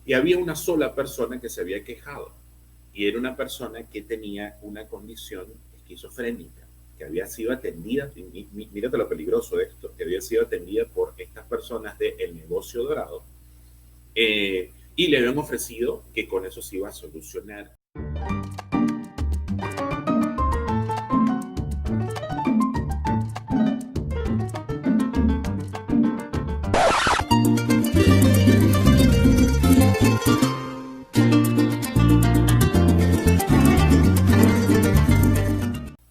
Y había una sola persona que se había quejado, y era una persona que tenía una condición esquizofrénica, que había sido atendida, mírate lo peligroso de esto, que había sido atendida por estas personas de El Negocio Dorado, y le habían ofrecido que con eso se iba a solucionar.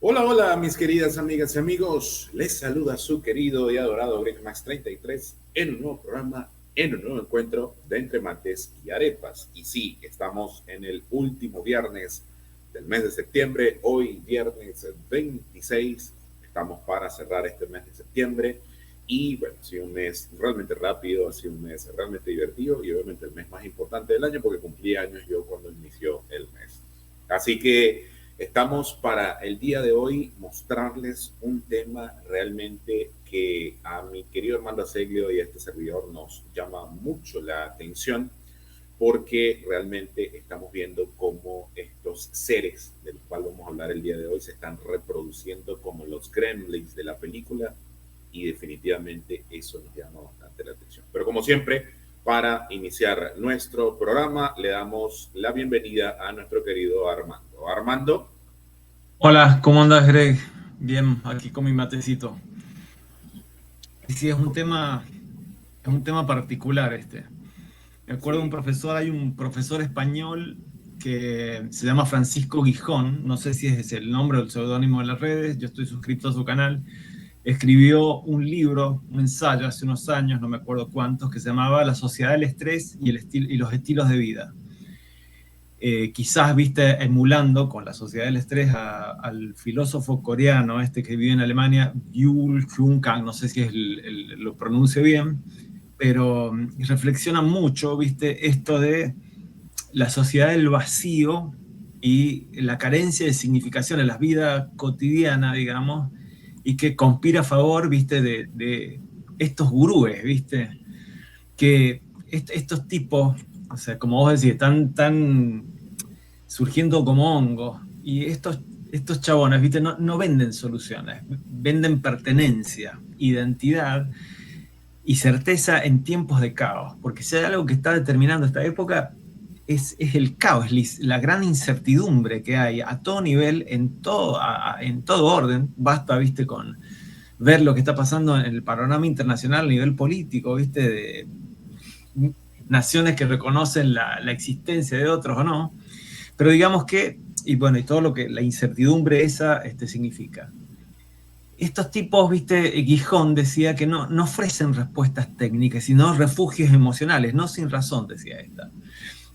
Hola, hola, mis queridas amigas y amigos. Les saluda su querido y adorado GregMax33 en un nuevo programa, en un nuevo encuentro de Entre Mates y Arepas. Y sí, estamos en el último viernes del mes de septiembre. Hoy, viernes 26, estamos para cerrar este mes de septiembre. Y bueno, ha sido un mes realmente rápido, ha sido un mes realmente divertido y obviamente el mes más importante del año porque cumplí años yo cuando inició el mes. Así que estamos para el día de hoy mostrarles un tema realmente que a mi querido Armando Azeglio y a este servidor nos llama mucho la atención porque realmente estamos viendo cómo estos seres del cual vamos a hablar el día de hoy se están reproduciendo como los gremlins de la película y definitivamente eso nos llama bastante la atención. Pero como siempre, para iniciar nuestro programa, le damos la bienvenida a nuestro querido Armando. Armando. Hola, ¿cómo andas, Greg? Bien, aquí con mi matecito. Y sí, es un tema particular este. Me acuerdo de un Sí. profesor, hay un profesor español que se llama Francisco Gijón, no sé si es el nombre o el seudónimo de las redes, yo estoy suscrito a su canal. Escribió un libro, un ensayo hace unos años, no me acuerdo cuántos, que se llamaba La sociedad del estrés y los estilos de vida. Quizás viste emulando con la sociedad del estrés al filósofo coreano este que vive en Alemania, Byul Hyun Kang, no sé si lo pronuncio bien, pero reflexiona mucho, viste, esto de la sociedad del vacío y la carencia de significación en la vida cotidiana, digamos, y que conspira a favor, viste, de estos gurúes, viste, que estos tipos, o sea, como vos decís, están surgiendo como hongos. Y estos chabones, ¿viste? No venden soluciones, venden pertenencia, identidad y certeza en tiempos de caos. Porque si hay algo que está determinando esta época, es el caos, la gran incertidumbre que hay a todo nivel, en todo orden. Basta, ¿viste? Con ver lo que está pasando en el panorama internacional a nivel político, ¿viste? De naciones que reconocen la existencia de otros o no. Pero digamos que, y bueno, y todo lo que la incertidumbre esa significa. Estos tipos, viste, Gijón decía que no ofrecen respuestas técnicas, sino refugios emocionales, no sin razón, decía esta.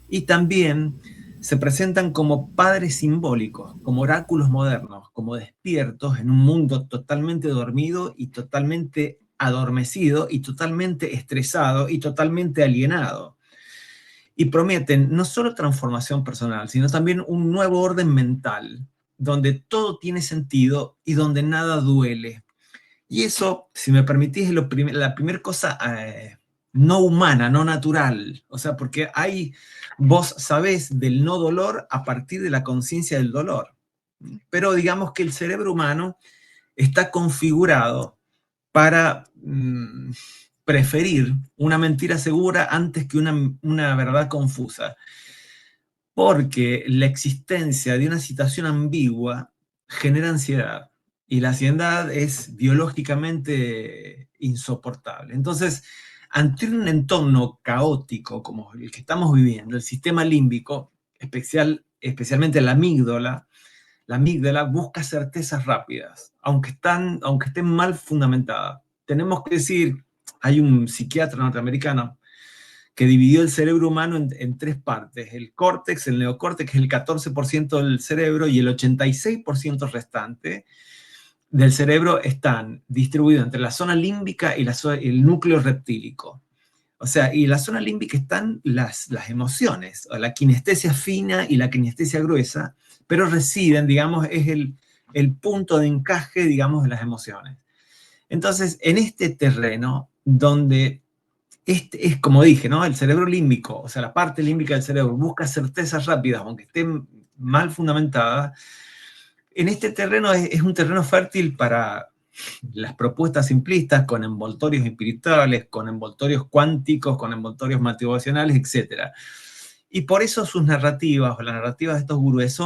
Y también se presentan como padres simbólicos, como oráculos modernos, como despiertos en un mundo totalmente dormido y totalmente adormecido y totalmente estresado y totalmente alienado. Y prometen no solo transformación personal, sino también un nuevo orden mental, donde todo tiene sentido y donde nada duele. Y eso, si me permitís, es la primera cosa no humana, no natural. O sea, porque vos sabés del no dolor a partir de la conciencia del dolor. Pero digamos que el cerebro humano está configurado para preferir una mentira segura antes que una verdad confusa. Porque la existencia de una situación ambigua genera ansiedad y la ansiedad es biológicamente insoportable. Entonces, ante un entorno caótico como el que estamos viviendo, el sistema límbico, especialmente la amígdala busca certezas rápidas, aunque estén mal fundamentadas. Tenemos que decir, hay un psiquiatra norteamericano que dividió el cerebro humano en tres partes: el córtex, el neocórtex, que es el 14% del cerebro, y el 86% restante del cerebro están distribuidos entre la zona límbica y el núcleo reptílico. O sea, y en la zona límbica están las emociones, o la kinestesia fina y la kinestesia gruesa, pero residen, digamos, es el punto de encaje, digamos, de las emociones. Entonces, en este terreno, donde es como dije, ¿no? El cerebro límbico, o sea, la parte límbica del cerebro busca certezas rápidas, aunque estén mal fundamentadas. En este terreno es un terreno fértil para las propuestas simplistas con envoltorios espirituales, con envoltorios cuánticos, con envoltorios motivacionales, etc. Y por eso sus narrativas, o las narrativas de estos gurúes,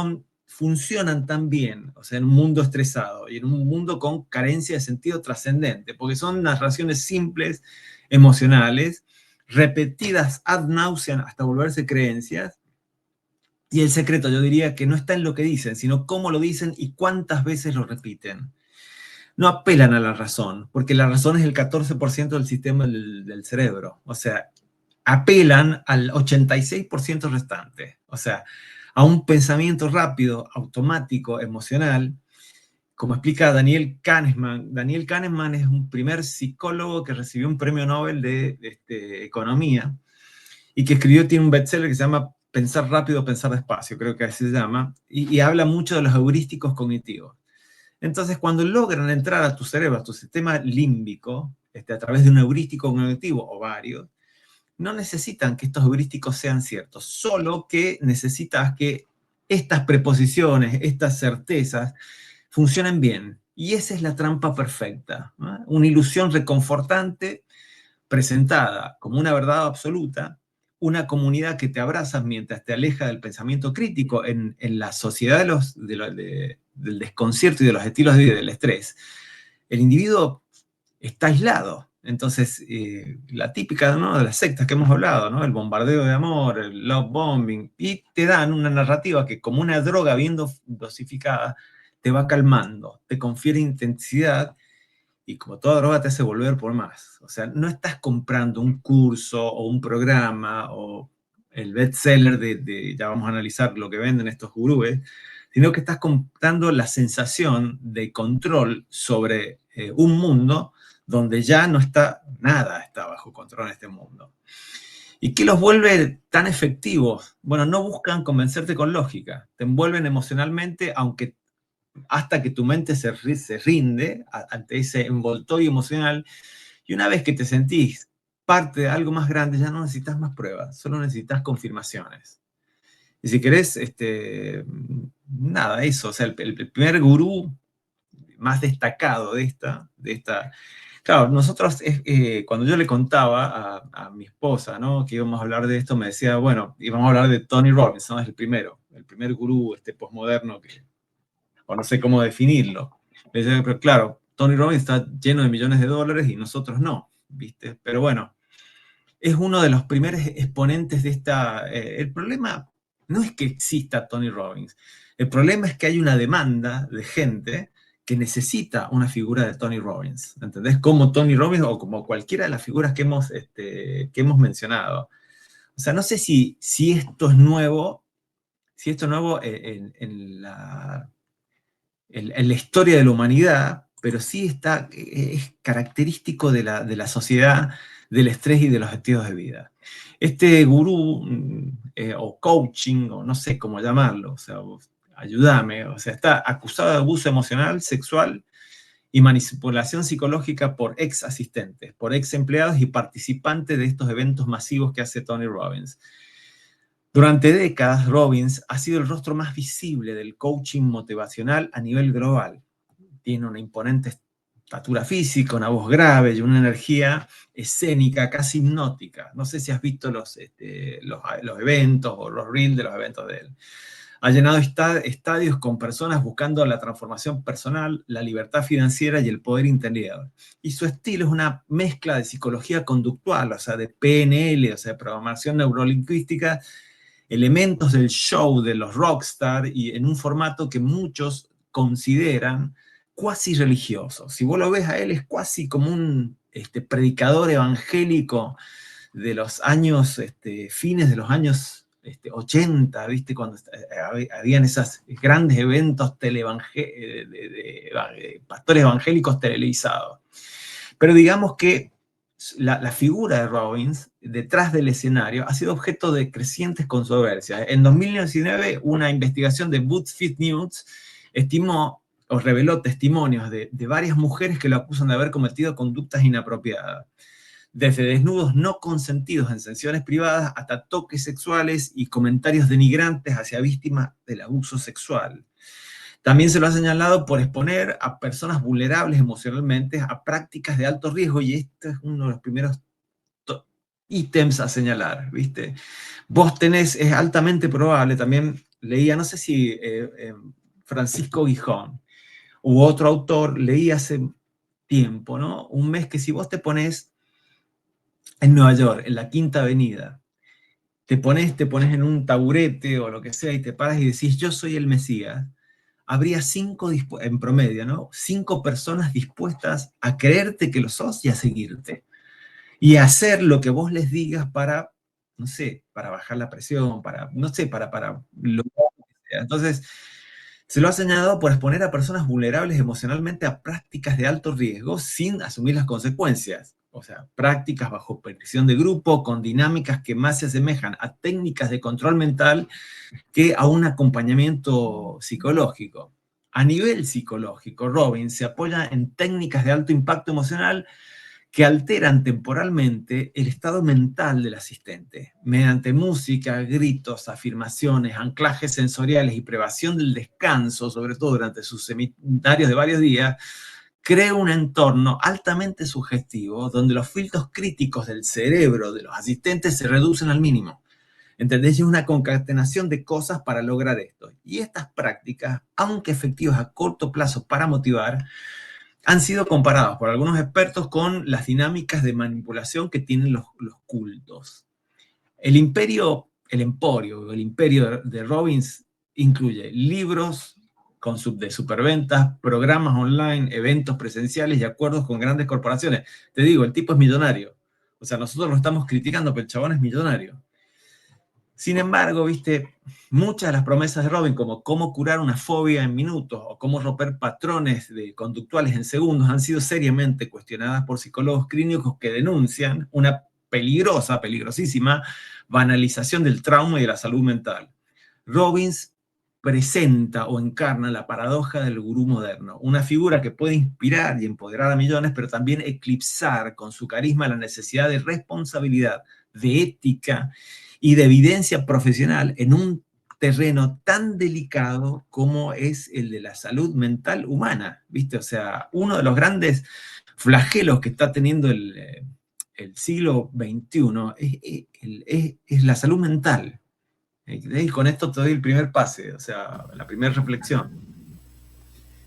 funcionan tan bien, o sea, en un mundo estresado y en un mundo con carencia de sentido trascendente, porque son narraciones simples, emocionales, repetidas ad nauseam hasta volverse creencias. Y el secreto, yo diría, que no está en lo que dicen, sino cómo lo dicen y cuántas veces lo repiten. No apelan a la razón, porque la razón es el 14% del sistema del cerebro. O sea, apelan al 86% restante. O sea, a un pensamiento rápido, automático, emocional, como explica Daniel Kahneman. Daniel Kahneman es un primer psicólogo que recibió un premio Nobel de economía y que escribió, tiene un bestseller que se llama Pensar rápido, pensar despacio, creo que así se llama, y habla mucho de los heurísticos cognitivos. Entonces, cuando logran entrar a tu cerebro, a tu sistema límbico, a través de un heurístico cognitivo o varios, no necesitan que estos heurísticos sean ciertos, solo que necesitas que estas preposiciones, estas certezas, funcionen bien. Y esa es la trampa perfecta, ¿no? Una ilusión reconfortante presentada como una verdad absoluta, una comunidad que te abraza mientras te aleja del pensamiento crítico en la sociedad del desconcierto y de los estilos de vida y del estrés. El individuo está aislado. Entonces, la típica, ¿no?, de las sectas que hemos hablado, ¿no?, el bombardeo de amor, el love bombing, y te dan una narrativa que, como una droga bien dosificada, te va calmando, te confiere intensidad y, como toda droga, te hace volver por más. O sea, no estás comprando un curso o un programa o el bestseller ya vamos a analizar lo que venden estos gurúes, sino que estás comprando la sensación de control sobre un mundo donde ya no está, nada está bajo control en este mundo. ¿Y qué los vuelve tan efectivos? Bueno, no buscan convencerte con lógica, te envuelven emocionalmente, aunque hasta que tu mente se rinde ante ese envoltorio emocional, y una vez que te sentís parte de algo más grande, ya no necesitas más pruebas, solo necesitas confirmaciones. Y si querés, nada, eso, o sea, el primer gurú más destacado de esta. Claro, nosotros, cuando yo le contaba a mi esposa, ¿no?, que íbamos a hablar de esto, me decía, bueno, íbamos a hablar de Tony Robbins, ¿no?, es el primer gurú postmoderno o no sé cómo definirlo. Pero claro, Tony Robbins está lleno de millones de dólares y nosotros no, ¿viste? Pero bueno, es uno de los primeros exponentes de esta. El problema no es que exista Tony Robbins, el problema es que hay una demanda de gente que necesita una figura de Tony Robbins, ¿entendés? Como Tony Robbins o como cualquiera de las figuras que hemos mencionado. O sea, no sé si esto es nuevo, en la historia de la humanidad, pero sí es característico de la sociedad, del estrés y de los estilos de vida. Este gurú, o coaching, o no sé cómo llamarlo, o sea, ayúdame, o sea, está acusado de abuso emocional, sexual y manipulación psicológica por ex asistentes, por ex empleados y participantes de estos eventos masivos que hace Tony Robbins. Durante décadas, Robbins ha sido el rostro más visible del coaching motivacional a nivel global. Tiene una imponente estatura física, una voz grave y una energía escénica casi hipnótica. No sé si has visto los eventos o los reels de los eventos de él. Ha llenado estadios con personas buscando la transformación personal, la libertad financiera y el poder interior. Y su estilo es una mezcla de psicología conductual, o sea, de PNL, o sea, de programación neurolingüística, elementos del show de los rockstar, y en un formato que muchos consideran cuasi religioso. Si vos lo ves a él, es cuasi como un predicador evangélico de los años, fines de los años 80, ¿viste? Cuando habían esos grandes eventos de pastores evangélicos televisados. Pero digamos que la figura de Robbins detrás del escenario ha sido objeto de crecientes controversias. En 2019, una investigación de BuzzFeed News estimó o reveló testimonios de varias mujeres que lo acusan de haber cometido conductas inapropiadas. desde desnudos no consentidos en sesiones privadas hasta toques sexuales y comentarios denigrantes hacia víctimas del abuso sexual. También se lo ha señalado por exponer a personas vulnerables emocionalmente a prácticas de alto riesgo, y este es uno de los primeros ítems a señalar, ¿viste? Vos tenés, es altamente probable, también leía, no sé si Francisco Gijón u otro autor, leí hace tiempo, ¿no? Un mes, que si vos te pones en Nueva York, en la Quinta Avenida, te pones en un taburete o lo que sea y te paras y decís, yo soy el Mesías, habría en promedio, ¿no? 5 personas dispuestas a creerte que lo sos y a seguirte. Y a hacer lo que vos les digas para, no sé, para bajar la presión, para, no sé, para lo que sea. Entonces, se lo ha señalado por exponer a personas vulnerables emocionalmente a prácticas de alto riesgo sin asumir las consecuencias. O sea, prácticas bajo presión de grupo, con dinámicas que más se asemejan a técnicas de control mental que a un acompañamiento psicológico. A nivel psicológico, Robbins se apoya en técnicas de alto impacto emocional que alteran temporalmente el estado mental del asistente, mediante música, gritos, afirmaciones, anclajes sensoriales y privación del descanso, sobre todo durante sus seminarios de varios días. Crea un entorno altamente sugestivo donde los filtros críticos del cerebro de los asistentes se reducen al mínimo. ¿Entendés? Es una concatenación de cosas para lograr esto. Y estas prácticas, aunque efectivas a corto plazo para motivar, han sido comparados por algunos expertos con las dinámicas de manipulación que tienen los cultos. El imperio de Robbins incluye libros de superventas, programas online, eventos presenciales y acuerdos con grandes corporaciones. Te digo, el tipo es millonario. O sea, nosotros lo estamos criticando, pero el chabón es millonario. Sin embargo, viste, muchas de las promesas de Robbins, como cómo curar una fobia en minutos o cómo romper patrones conductuales en segundos, han sido seriamente cuestionadas por psicólogos clínicos que denuncian una peligrosísima banalización del trauma y de la salud mental. Robbins presenta o encarna la paradoja del gurú moderno, una figura que puede inspirar y empoderar a millones, pero también eclipsar con su carisma la necesidad de responsabilidad, de ética y de evidencia profesional en un terreno tan delicado como es el de la salud mental humana, ¿viste? O sea, uno de los grandes flagelos que está teniendo el siglo XXI es la salud mental. Y con esto te doy el primer pase, o sea, la primera reflexión.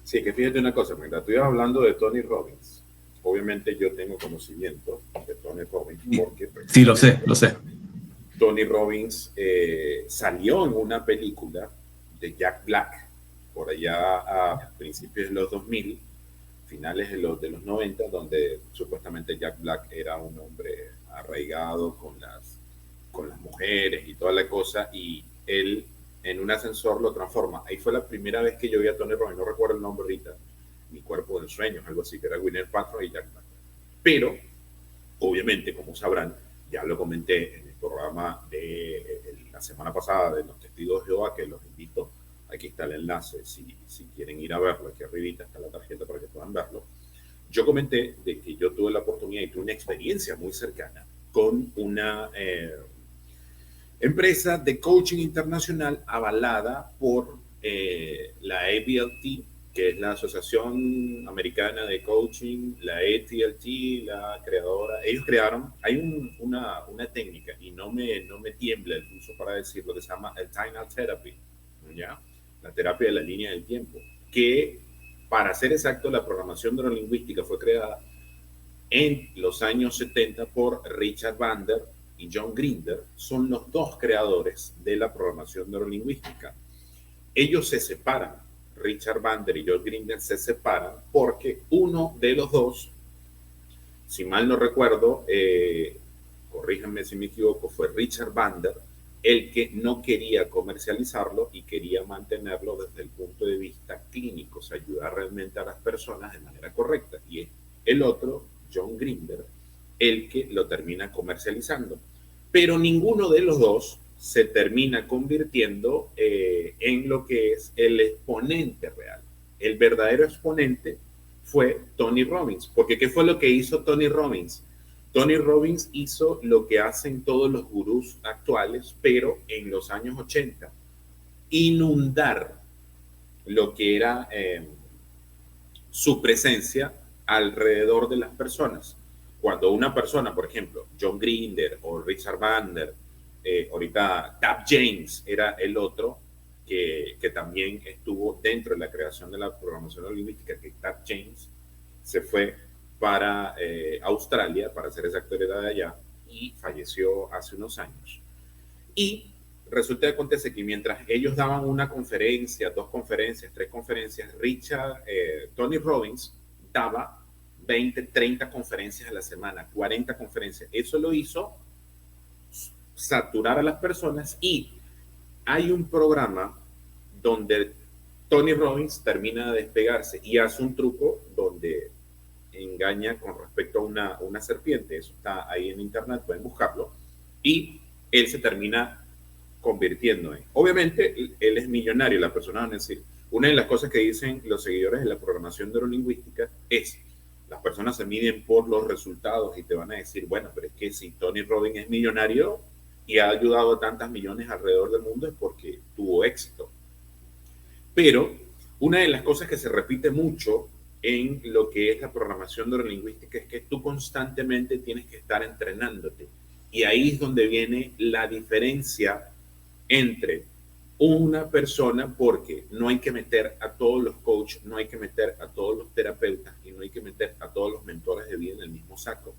Sí, que fíjate una cosa, mientras estoy hablando de Tony Robbins, obviamente yo tengo conocimiento de Tony Robbins porque... Sí, lo sé. Tony Robbins salió en una película de Jack Black, por allá a principios de los 2000, finales de los 90, donde supuestamente Jack Black era un hombre arraigado con las mujeres y toda la cosa, y él en un ascensor lo transforma. Ahí fue la primera vez que yo vi a Tony Robbins, no recuerdo el nombre ahorita, Mi cuerpo de sueños, algo así, que era Gwyneth Paltrow y Jack Black. Pero, obviamente, como sabrán, ya lo comenté en el programa de la semana pasada de los Testigos de Jehová, que los invito, aquí está el enlace, si quieren ir a verlo, aquí arribita está la tarjeta para que puedan verlo. Yo comenté de que yo tuve la oportunidad y tuve una experiencia muy cercana con una empresa de coaching internacional avalada por la ABLT, que es la Asociación Americana de Coaching, la ATLT, la creadora. Ellos crearon, hay una técnica, y no me tiembla el pulso para decirlo, que se llama el Time Therapy, ¿ya? La terapia de la línea del tiempo, que, para ser exacto, la programación neurolingüística fue creada en los años 70 por Richard Bandler y John Grinder. Son los dos creadores de la programación neurolingüística. Ellos se separan. Richard Bandler y John Grinder se separan porque uno de los dos, si mal no recuerdo, corríjanme si me equivoco, fue Richard Bandler el que no quería comercializarlo y quería mantenerlo desde el punto de vista clínico, o sea, ayudar realmente a las personas de manera correcta. Y es el otro, John Grinder, el que lo termina comercializando. Pero ninguno de los dos se termina convirtiendo en lo que es el exponente real. El verdadero exponente fue Tony Robbins, porque ¿qué fue lo que hizo Tony Robbins? Tony Robbins hizo lo que hacen todos los gurús actuales, pero en los años 80, inundar lo que era su presencia alrededor de las personas. Cuando una persona, por ejemplo, John Grinder o Richard Bandler, ahorita Tab James era el otro que también estuvo dentro de la creación de la programación neurolingüística, que Tab James se fue para Australia, para ser exacto, era de allá, y falleció hace unos años. Y resulta que acontece que mientras ellos daban una conferencia, 2 conferencias, 3 conferencias, Tony Robbins daba 20, 30 conferencias a la semana, 40 conferencias. Eso lo hizo saturar a las personas, y hay un programa donde Tony Robbins termina de despegarse y hace un truco donde engaña con respecto a una serpiente. Eso está ahí en internet, pueden buscarlo, y él se termina convirtiendo en. Obviamente, él es millonario, la persona va a decir. Una de las cosas que dicen los seguidores de la programación neurolingüística es: las personas se miden por los resultados, y te van a decir, bueno, pero es que si Tony Robbins es millonario y ha ayudado a tantas millones alrededor del mundo, es porque tuvo éxito. Pero una de las cosas que se repite mucho en lo que es la programación neurolingüística es que tú constantemente tienes que estar entrenándote. Y ahí es donde viene la diferencia entre una persona, porque no hay que meter a todos los coaches, no hay que meter a todos los terapeutas y no hay que meter a todos los mentores de vida en el mismo saco.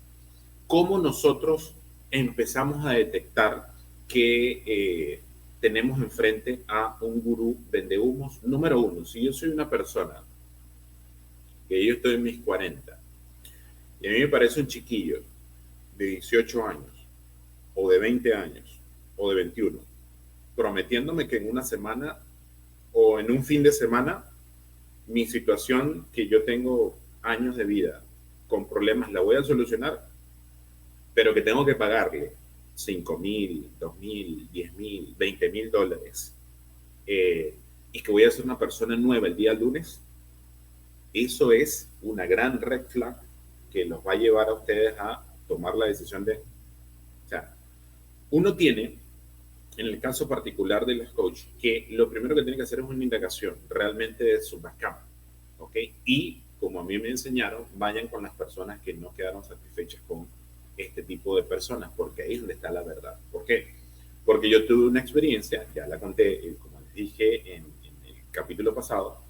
¿Cómo nosotros empezamos a detectar que tenemos enfrente a un gurú vendehumos? Número uno, si yo soy una persona que yo estoy en mis 40 y a mí me parece un chiquillo de 18 años o de 20 años o de 21 prometiéndome que en una semana o en un fin de semana mi situación, que yo tengo años de vida con problemas, la voy a solucionar, pero que tengo que pagarle 5,000, 2,000, 10,000, 20,000 dólares, y que voy a ser una persona nueva el día lunes, eso es una gran red flag que los va a llevar a ustedes a tomar la decisión de, o sea, uno tiene, en el caso particular de los coaches, que lo primero que tiene que hacer es una indagación realmente de su background, ¿ok? Y como a mí me enseñaron, vayan con las personas que no quedaron satisfechas con este tipo de personas, porque ahí es donde está la verdad. ¿Por qué? Porque yo tuve una experiencia, ya la conté, como les dije en el capítulo pasado,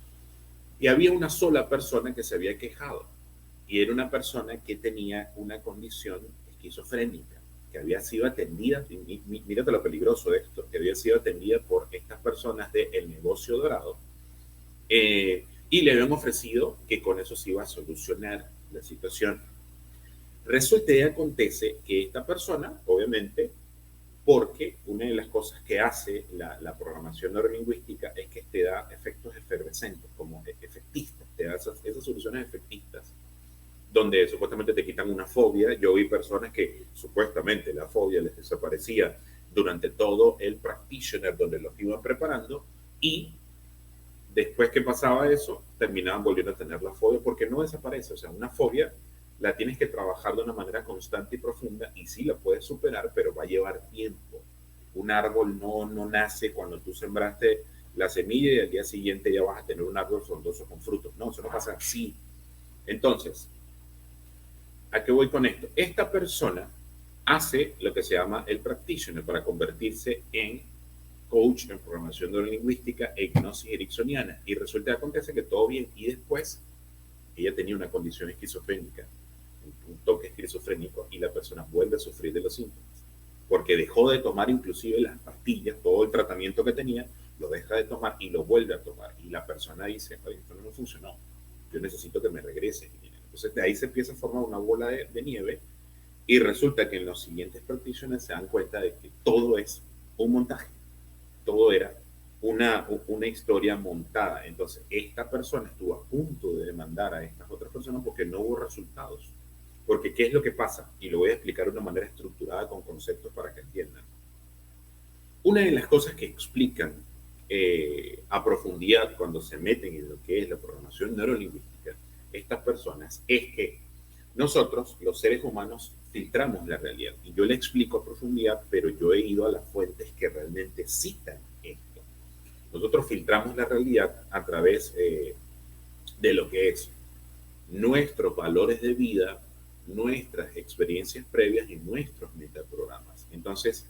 y había una sola persona que se había quejado, y era una persona que tenía una condición esquizofrénica, que había sido atendida, mírate lo peligroso de esto, que había sido atendida por estas personas del negocio dorado, y le habían ofrecido que con eso se iba a solucionar la situación. Resulta y acontece que esta persona, obviamente, porque una de las cosas que hace la programación neurolingüística es que te da efectos efervescentes, como efectistas, te da esas soluciones efectistas, donde supuestamente te quitan una fobia. Yo vi personas que supuestamente la fobia les desaparecía durante todo el practitioner donde los iban preparando, y después que pasaba eso, terminaban volviendo a tener la fobia, porque no desaparece. O sea, una fobia la tienes que trabajar de una manera constante y profunda, y sí la puedes superar, pero va a llevar tiempo. Un árbol no nace cuando tú sembraste la semilla y al día siguiente ya vas a tener un árbol frondoso con frutos. No, eso no pasa así. Entonces, ¿a qué voy con esto? Esta persona hace lo que se llama el practitioner para convertirse en coach en programación neurolingüística e hipnosis ericksoniana, y resulta que acontece que todo bien, y después ella tenía una condición esquizofrénica, un toque esquizofrénico, y la persona vuelve a sufrir de los síntomas, porque dejó de tomar inclusive las pastillas, todo el tratamiento que tenía, lo deja de tomar y lo vuelve a tomar, y la persona dice, oye, esto no funcionó, yo necesito que me regrese. Entonces de ahí se empieza a formar una bola de nieve, y resulta que en los siguientes practitioners se dan cuenta de que todo es un montaje, todo era una historia montada. Entonces esta persona estuvo a punto de demandar a estas otras personas porque no hubo resultados. Porque ¿qué es lo que pasa? Y lo voy a explicar de una manera estructurada con conceptos para que entiendan. Una de las cosas que explican a profundidad cuando se meten en lo que es la programación neurolingüística estas personas es que nosotros, los seres humanos, filtramos la realidad. Y yo le explico a profundidad, pero yo he ido a las fuentes que realmente citan esto. Nosotros filtramos la realidad a través de lo que es nuestros valores de vida, nuestras experiencias previas y nuestros metaprogramas. Entonces,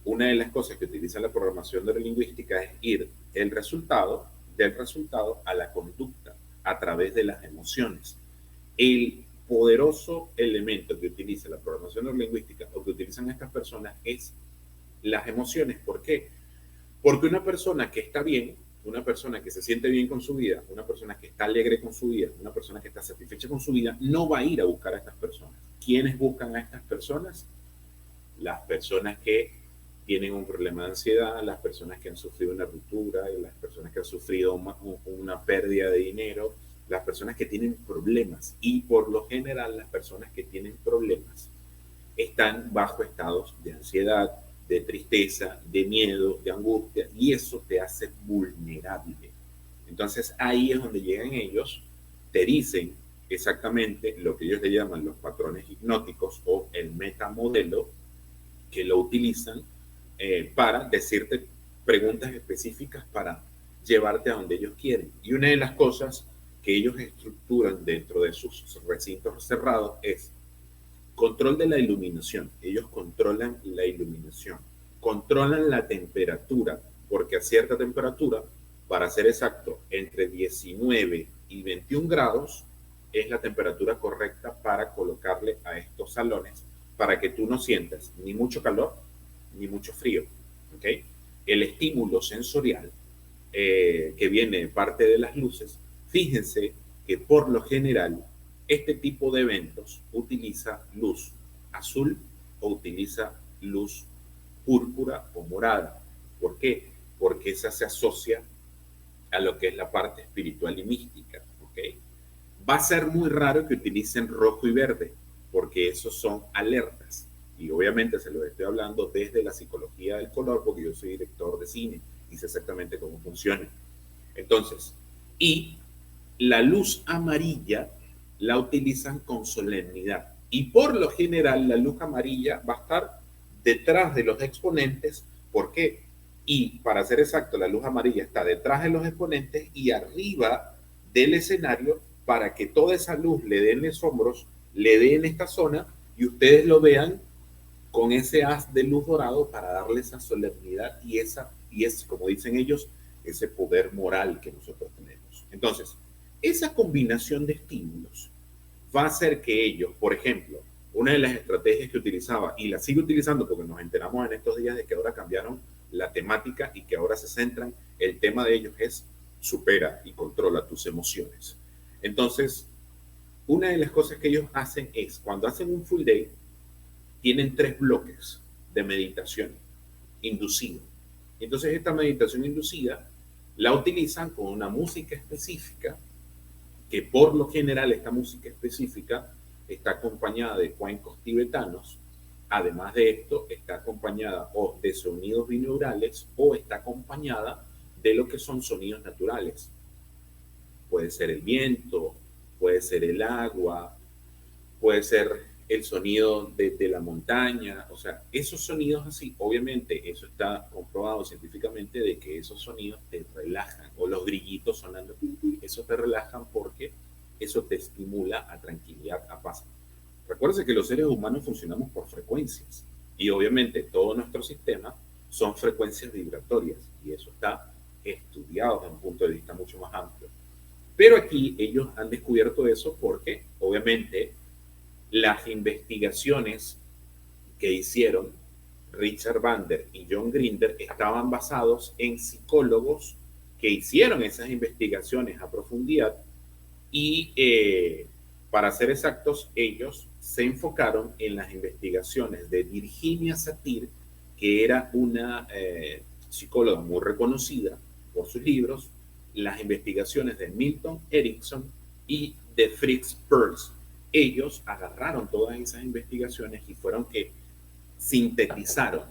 una de las cosas que utiliza la programación neurolingüística es ir del resultado a la conducta a través de las emociones. El poderoso elemento que utiliza la programación neurolingüística o que utilizan estas personas es las emociones. ¿Por qué? Porque una persona que está bien, una persona que se siente bien con su vida, una persona que está alegre con su vida, una persona que está satisfecha con su vida, no va a ir a buscar a estas personas. ¿Quiénes buscan a estas personas? Las personas que tienen un problema de ansiedad, las personas que han sufrido una ruptura, las personas que han sufrido una pérdida de dinero, las personas que tienen problemas. Y por lo general las personas que tienen problemas están bajo estados de ansiedad, de tristeza, de miedo, de angustia, y eso te hace vulnerable. Entonces ahí es donde llegan ellos, te dicen exactamente lo que ellos le llaman los patrones hipnóticos o el metamodelo, que lo utilizan para decirte preguntas específicas para llevarte a donde ellos quieren. Y una de las cosas que ellos estructuran dentro de sus recintos cerrados es control de la iluminación. Ellos controlan la iluminación, controlan la temperatura, porque a cierta temperatura, para ser exacto, entre 19 y 21 grados es la temperatura correcta para colocarle a estos salones para que tú no sientas ni mucho calor ni mucho frío. ¿Okay? El estímulo sensorial que viene de parte de las luces, fíjense que por lo general este tipo de eventos utiliza luz azul o utiliza luz púrpura o morada. ¿Por qué? Porque esa se asocia a lo que es la parte espiritual y mística. ¿Okay? Va a ser muy raro que utilicen rojo y verde, porque esos son alertas. Y obviamente se lo estoy hablando desde la psicología del color, porque yo soy director de cine y sé exactamente cómo funciona. Entonces, y la luz amarilla la utilizan con solemnidad. Y por lo general la luz amarilla va a estar detrás de los exponentes. ¿Por qué? Y para ser exacto, la luz amarilla está detrás de los exponentes y arriba del escenario para que toda esa luz le dé en los hombros, le dé en esta zona y ustedes lo vean con ese haz de luz dorado para darle esa solemnidad y es, como dicen ellos, ese poder moral que nosotros tenemos. Entonces, esa combinación de estímulos va a hacer que ellos, por ejemplo, una de las estrategias que utilizaba y la sigue utilizando porque nos enteramos en estos días de que ahora cambiaron la temática y que ahora se centran, el tema de ellos es supera y controla tus emociones. Entonces, una de las cosas que ellos hacen es, cuando hacen un full day, tienen 3 bloques de meditación inducida. Entonces esta meditación inducida la utilizan con una música específica, que por lo general esta música específica está acompañada de cuencos tibetanos. Además de esto, está acompañada o de sonidos binaurales o está acompañada de lo que son sonidos naturales. Puede ser el viento, puede ser el agua, puede ser el sonido de la montaña, o sea, esos sonidos así, obviamente eso está comprobado científicamente de que esos sonidos te relajan, o los grillitos sonando, eso te relajan porque eso te estimula a tranquilidad, a paz. Recuerden que los seres humanos funcionamos por frecuencias y obviamente todo nuestro sistema son frecuencias vibratorias y eso está estudiado desde un punto de vista mucho más amplio. Pero aquí ellos han descubierto eso porque obviamente las investigaciones que hicieron Richard Bandler y John Grinder estaban basados en psicólogos que hicieron esas investigaciones a profundidad y para ser exactos, ellos se enfocaron en las investigaciones de Virginia Satir, que era una psicóloga muy reconocida por sus libros, las investigaciones de Milton Erickson y de Fritz Perls. Ellos agarraron todas esas investigaciones y fueron que sintetizaron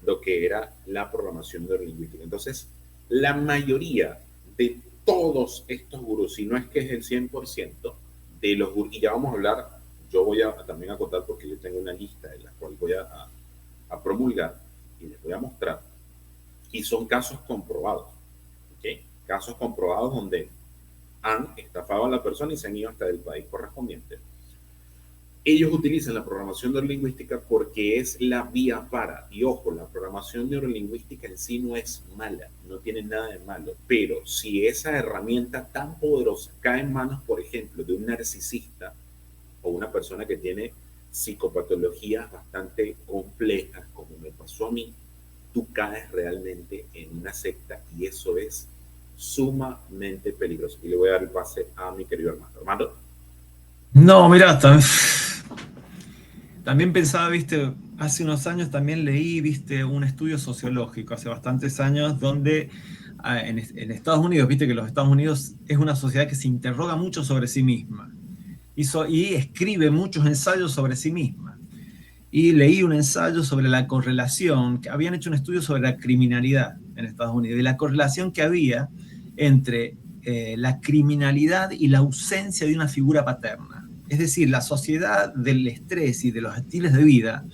lo que era la programación neurolingüística. Entonces, la mayoría de todos estos gurús, si no es que es el 100% de los gurús, y ya vamos a hablar yo voy a también acotar porque yo tengo una lista en la cual voy a promulgar y les voy a mostrar. Y son casos comprobados, ¿ok? Casos comprobados donde han estafado a la persona y se han ido hasta el país correspondiente. Ellos utilizan la programación neurolingüística porque es la vía para, y ojo, la programación neurolingüística en sí no es mala, no tiene nada de malo, pero si esa herramienta tan poderosa cae en manos, por ejemplo, de un narcisista o una persona que tiene psicopatologías bastante complejas, como me pasó a mí, tú caes realmente en una secta y eso es sumamente peligroso. Y le voy a dar el pase a mi querido Armando. Armando. No, mira, también pensaba, viste, hace unos años también leí, viste, un estudio sociológico, hace bastantes años, donde en Estados Unidos, viste que los Estados Unidos es una sociedad que se interroga mucho sobre sí misma y escribe muchos ensayos sobre sí misma. Y leí un ensayo sobre la correlación, que habían hecho un estudio sobre la criminalidad en Estados Unidos, y la correlación que había entre la criminalidad y la ausencia de una figura paterna. Es decir, la sociedad del estrés y de los estilos de vida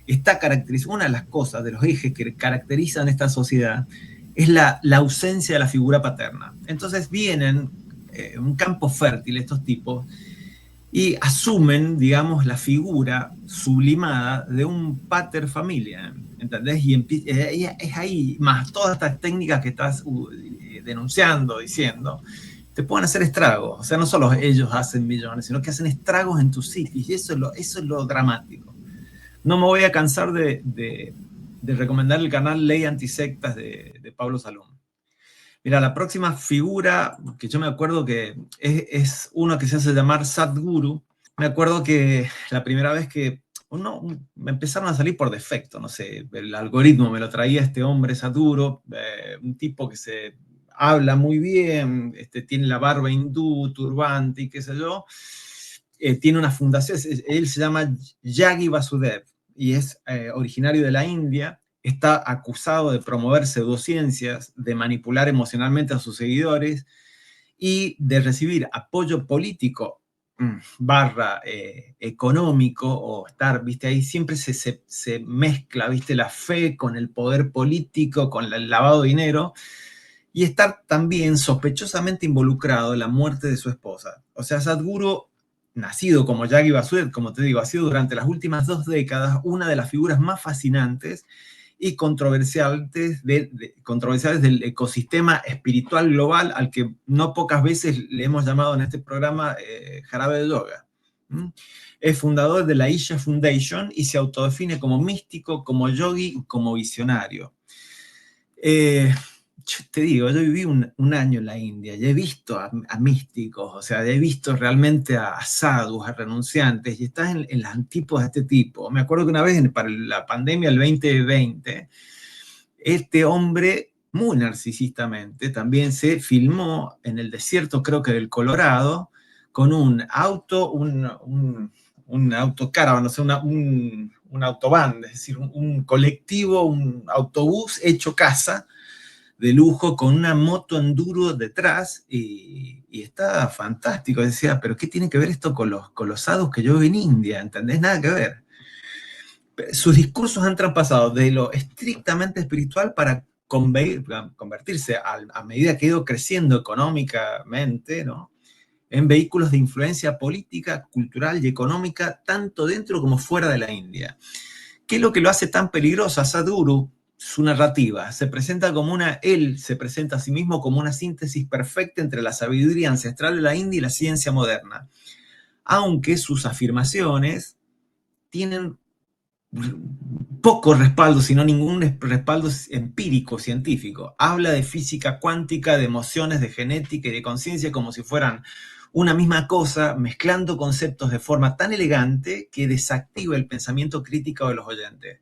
está caracterizada, una de las cosas, de los ejes que caracterizan esta sociedad, es la ausencia de la figura paterna. Entonces vienen un campo fértil estos tipos y asumen, digamos, la figura sublimada de un pater familia, ¿entendés? Y es ahí, más todas estas técnicas que estás denunciando, diciendo, te pueden hacer estragos. O sea, no solo ellos hacen millones, sino que hacen estragos en tu psiquis, y eso es lo dramático. No me voy a cansar de recomendar el canal Ley Antisectas de Pablo Salom. Mira, la próxima figura, que yo me acuerdo que es uno que se hace llamar Sadhguru. Me acuerdo que la primera vez que me empezaron a salir por defecto, no sé, el algoritmo me lo traía este hombre Sadhguru, un tipo que se habla muy bien, tiene la barba hindú, turbante y qué sé yo, tiene una fundación, él se llama Yagi Vasudev y es originario de la India. Está acusado de promover pseudociencias, de manipular emocionalmente a sus seguidores y de recibir apoyo político barra económico, o estar, viste, ahí siempre se mezcla, viste, la fe con el poder político, con el lavado de dinero, y estar también sospechosamente involucrado en la muerte de su esposa. O sea, Sadhguru, nacido como Yagi Vasudev, como te digo, ha sido durante las últimas 2 décadas una de las figuras más fascinantes y controversiales del ecosistema espiritual global, al que no pocas veces le hemos llamado en este programa jarabe de yoga. Es fundador de la Isha Foundation y se autodefine como místico, como yogi y como visionario. Yo te digo, yo viví un año en la India y he visto a místicos, o sea, he visto realmente a sadhus, a renunciantes, y estás en las antípodas de este tipo. Me acuerdo que una vez para la pandemia, el 2020, este hombre, muy narcisistamente, también se filmó en el desierto, creo que del Colorado, con un auto, un autocaravana, o sea, un autobán, es decir, un colectivo, un autobús hecho casa, de lujo, con una moto enduro detrás, y está fantástico. Decía, pero ¿qué tiene que ver esto con los sadhus que yo veo en India? ¿Entendés? Nada que ver. Sus discursos han traspasado de lo estrictamente espiritual para convertirse, a medida que ha ido creciendo económicamente, ¿no?, en vehículos de influencia política, cultural y económica, tanto dentro como fuera de la India. ¿Qué es lo que lo hace tan peligroso a Sadhguru? Su narrativa. Él se presenta a sí mismo como una síntesis perfecta entre la sabiduría ancestral de la India y la ciencia moderna, aunque sus afirmaciones tienen poco respaldo, sino ningún respaldo empírico, científico. Habla de física cuántica, de emociones, de genética y de conciencia como si fueran una misma cosa, mezclando conceptos de forma tan elegante que desactiva el pensamiento crítico de los oyentes.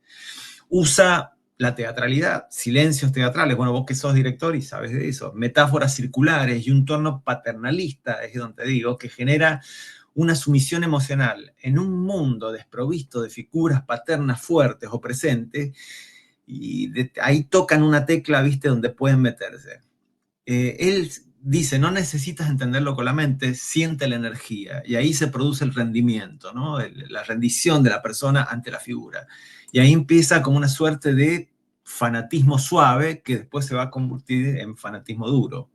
Usa la teatralidad, silencios teatrales, bueno, vos que sos director y sabes de eso, metáforas circulares y un tono paternalista, es donde digo, que genera una sumisión emocional en un mundo desprovisto de figuras paternas fuertes o presentes, y ahí tocan una tecla, viste, donde pueden meterse. Él dice, no necesitas entenderlo con la mente, siente la energía. Y ahí se produce el rendimiento, ¿no? La rendición de la persona ante la figura. Y ahí empieza como una suerte de fanatismo suave que después se va a convertir en fanatismo duro.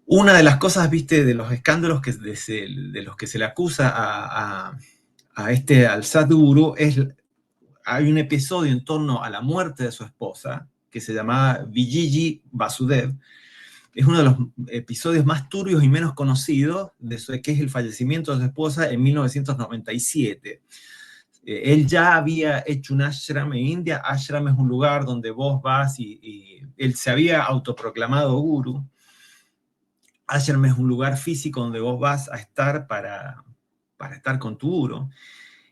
Una de las cosas, viste, de los escándalos de los que se le acusa al Sadhguru hay un episodio en torno a la muerte de su esposa, que se llamaba Vijiji Vasudev. Es uno de los episodios más turbios y menos conocidos, que es el fallecimiento de su esposa en 1997. Él ya había hecho un ashram en India. Ashram es un lugar donde vos vas y él se había autoproclamado guru. Ashram es un lugar físico donde vos vas a estar para estar con tu guru.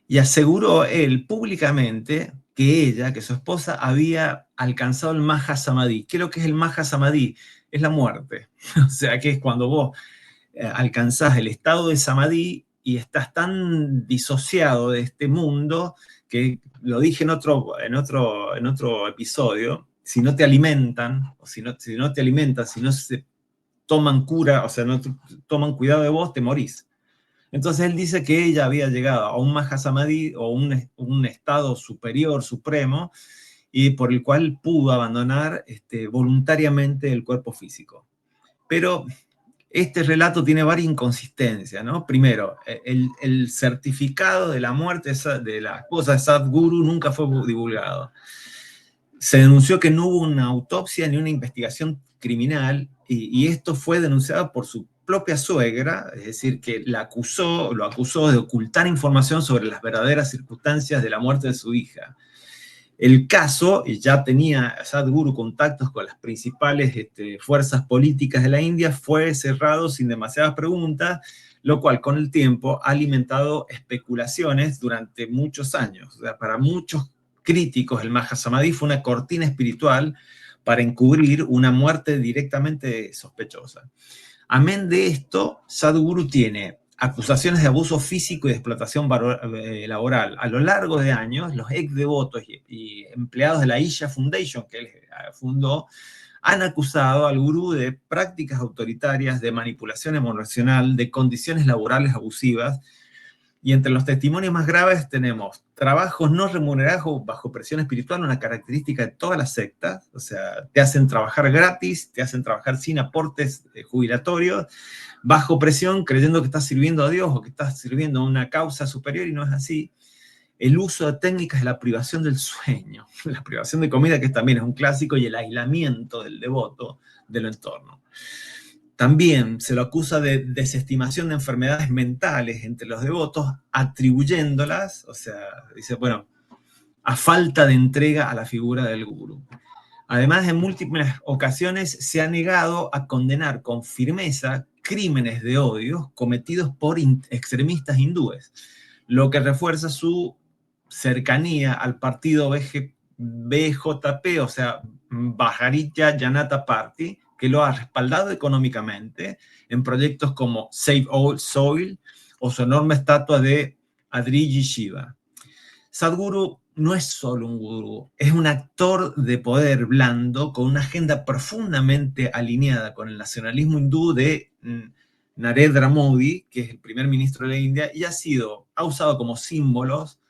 Y aseguró él públicamente que su esposa, había alcanzado el Mahasamadhi. ¿Qué es lo que es el Mahasamadhi? Es la muerte. O sea, que es cuando vos alcanzás el estado de Samadhi y estás tan disociado de este mundo, que lo dije en otro episodio, si no te alimentan, o si no te alimentan, si no se toman cura, o sea, no toman cuidado de vos, te morís. Entonces él dice que ella había llegado a un Mahasamadhi o un estado superior, supremo, y por el cual pudo abandonar voluntariamente el cuerpo físico. Pero este relato tiene varias inconsistencias, ¿no? Primero, el certificado de la muerte de la esposa de Sadhguru nunca fue divulgado. Se denunció que no hubo una autopsia ni una investigación criminal, y esto fue denunciado por su propia suegra, es decir, que lo acusó de ocultar información sobre las verdaderas circunstancias de la muerte de su hija. El caso, y ya tenía Sadhguru contactos con las principales fuerzas políticas de la India, fue cerrado sin demasiadas preguntas, lo cual con el tiempo ha alimentado especulaciones durante muchos años. O sea, para muchos críticos, el Mahasamadhi fue una cortina espiritual para encubrir una muerte directamente sospechosa. Amén de esto, Sadhguru tiene acusaciones de abuso físico y de explotación laboral. A lo largo de años, los ex devotos y empleados de la Isha Foundation, que él fundó, han acusado al gurú de prácticas autoritarias, de manipulación emocional, de condiciones laborales abusivas. Y entre los testimonios más graves tenemos trabajos no remunerados bajo presión espiritual, una característica de todas las sectas. O sea, te hacen trabajar gratis, te hacen trabajar sin aportes jubilatorios, bajo presión, creyendo que estás sirviendo a Dios o que estás sirviendo a una causa superior, y no es así. El uso de técnicas de la privación del sueño, la privación de comida, que también es un clásico, y el aislamiento del devoto del entorno. También se lo acusa de desestimación de enfermedades mentales entre los devotos, atribuyéndolas, o sea, dice, bueno, a falta de entrega a la figura del gurú. Además, en múltiples ocasiones se ha negado a condenar con firmeza crímenes de odio cometidos por extremistas hindúes, lo que refuerza su cercanía al partido BJP, o sea, Bharatiya Janata Party, que lo ha respaldado económicamente en proyectos como Save All Soil o su enorme estatua de Adriji Shiva. Sadhguru no es solo un gurú, es un actor de poder blando con una agenda profundamente alineada con el nacionalismo hindú de Narendra Modi, que es el primer ministro de la India, y ha usado como símbolos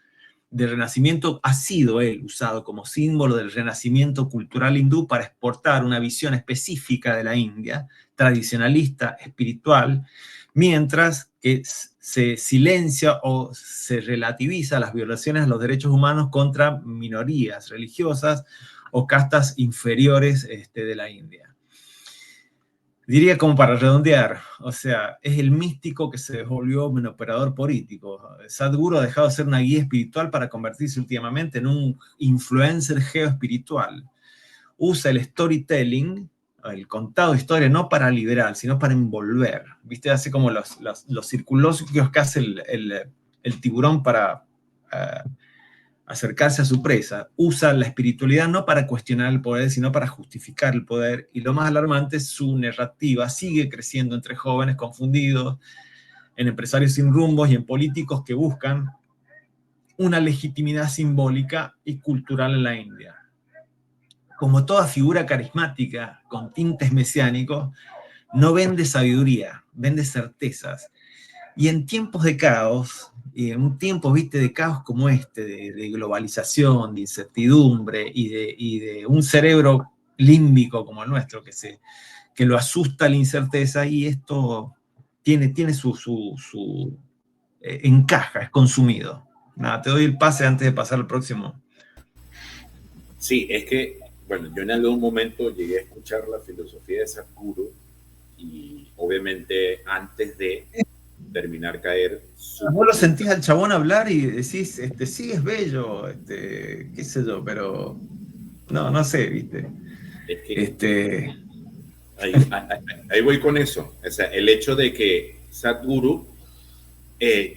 del renacimiento, ha sido él usado como símbolo del renacimiento cultural hindú para exportar una visión específica de la India, tradicionalista, espiritual, mientras que se silencia o se relativiza las violaciones a los derechos humanos contra minorías religiosas o castas inferiores de la India. Diría, como para redondear, o sea, es el místico que se volvió un operador político. Sadhguru ha dejado de ser una guía espiritual para convertirse últimamente en un influencer geoespiritual. Usa el storytelling, el contado de historia, no para liberar, sino para envolver. ¿Viste? Hace como los círculos que hace el tiburón para acercarse a su presa. Usa la espiritualidad no para cuestionar el poder, sino para justificar el poder. Y lo más alarmante es su narrativa sigue creciendo entre jóvenes confundidos, en empresarios sin rumbos y en políticos que buscan una legitimidad simbólica y cultural en la India. Como toda figura carismática con tintes mesiánicos, no vende sabiduría, vende certezas. Y en tiempos de caos, y en un tiempo, viste, de caos como este, de globalización, de incertidumbre y de un cerebro límbico como el nuestro, que lo asusta la incerteza, y esto tiene su encaja, es consumido. Nada, te doy el pase antes de pasar al próximo. Sí, es que, bueno, yo en algún momento llegué a escuchar la filosofía de Sadhguru y obviamente antes de terminar caer su Vos lo conducta. sentís al chabón hablar y decís, sí, es bello, qué sé yo, pero no sé, viste. Es que Este, ahí voy con eso. O sea, el hecho de que Sadhguru,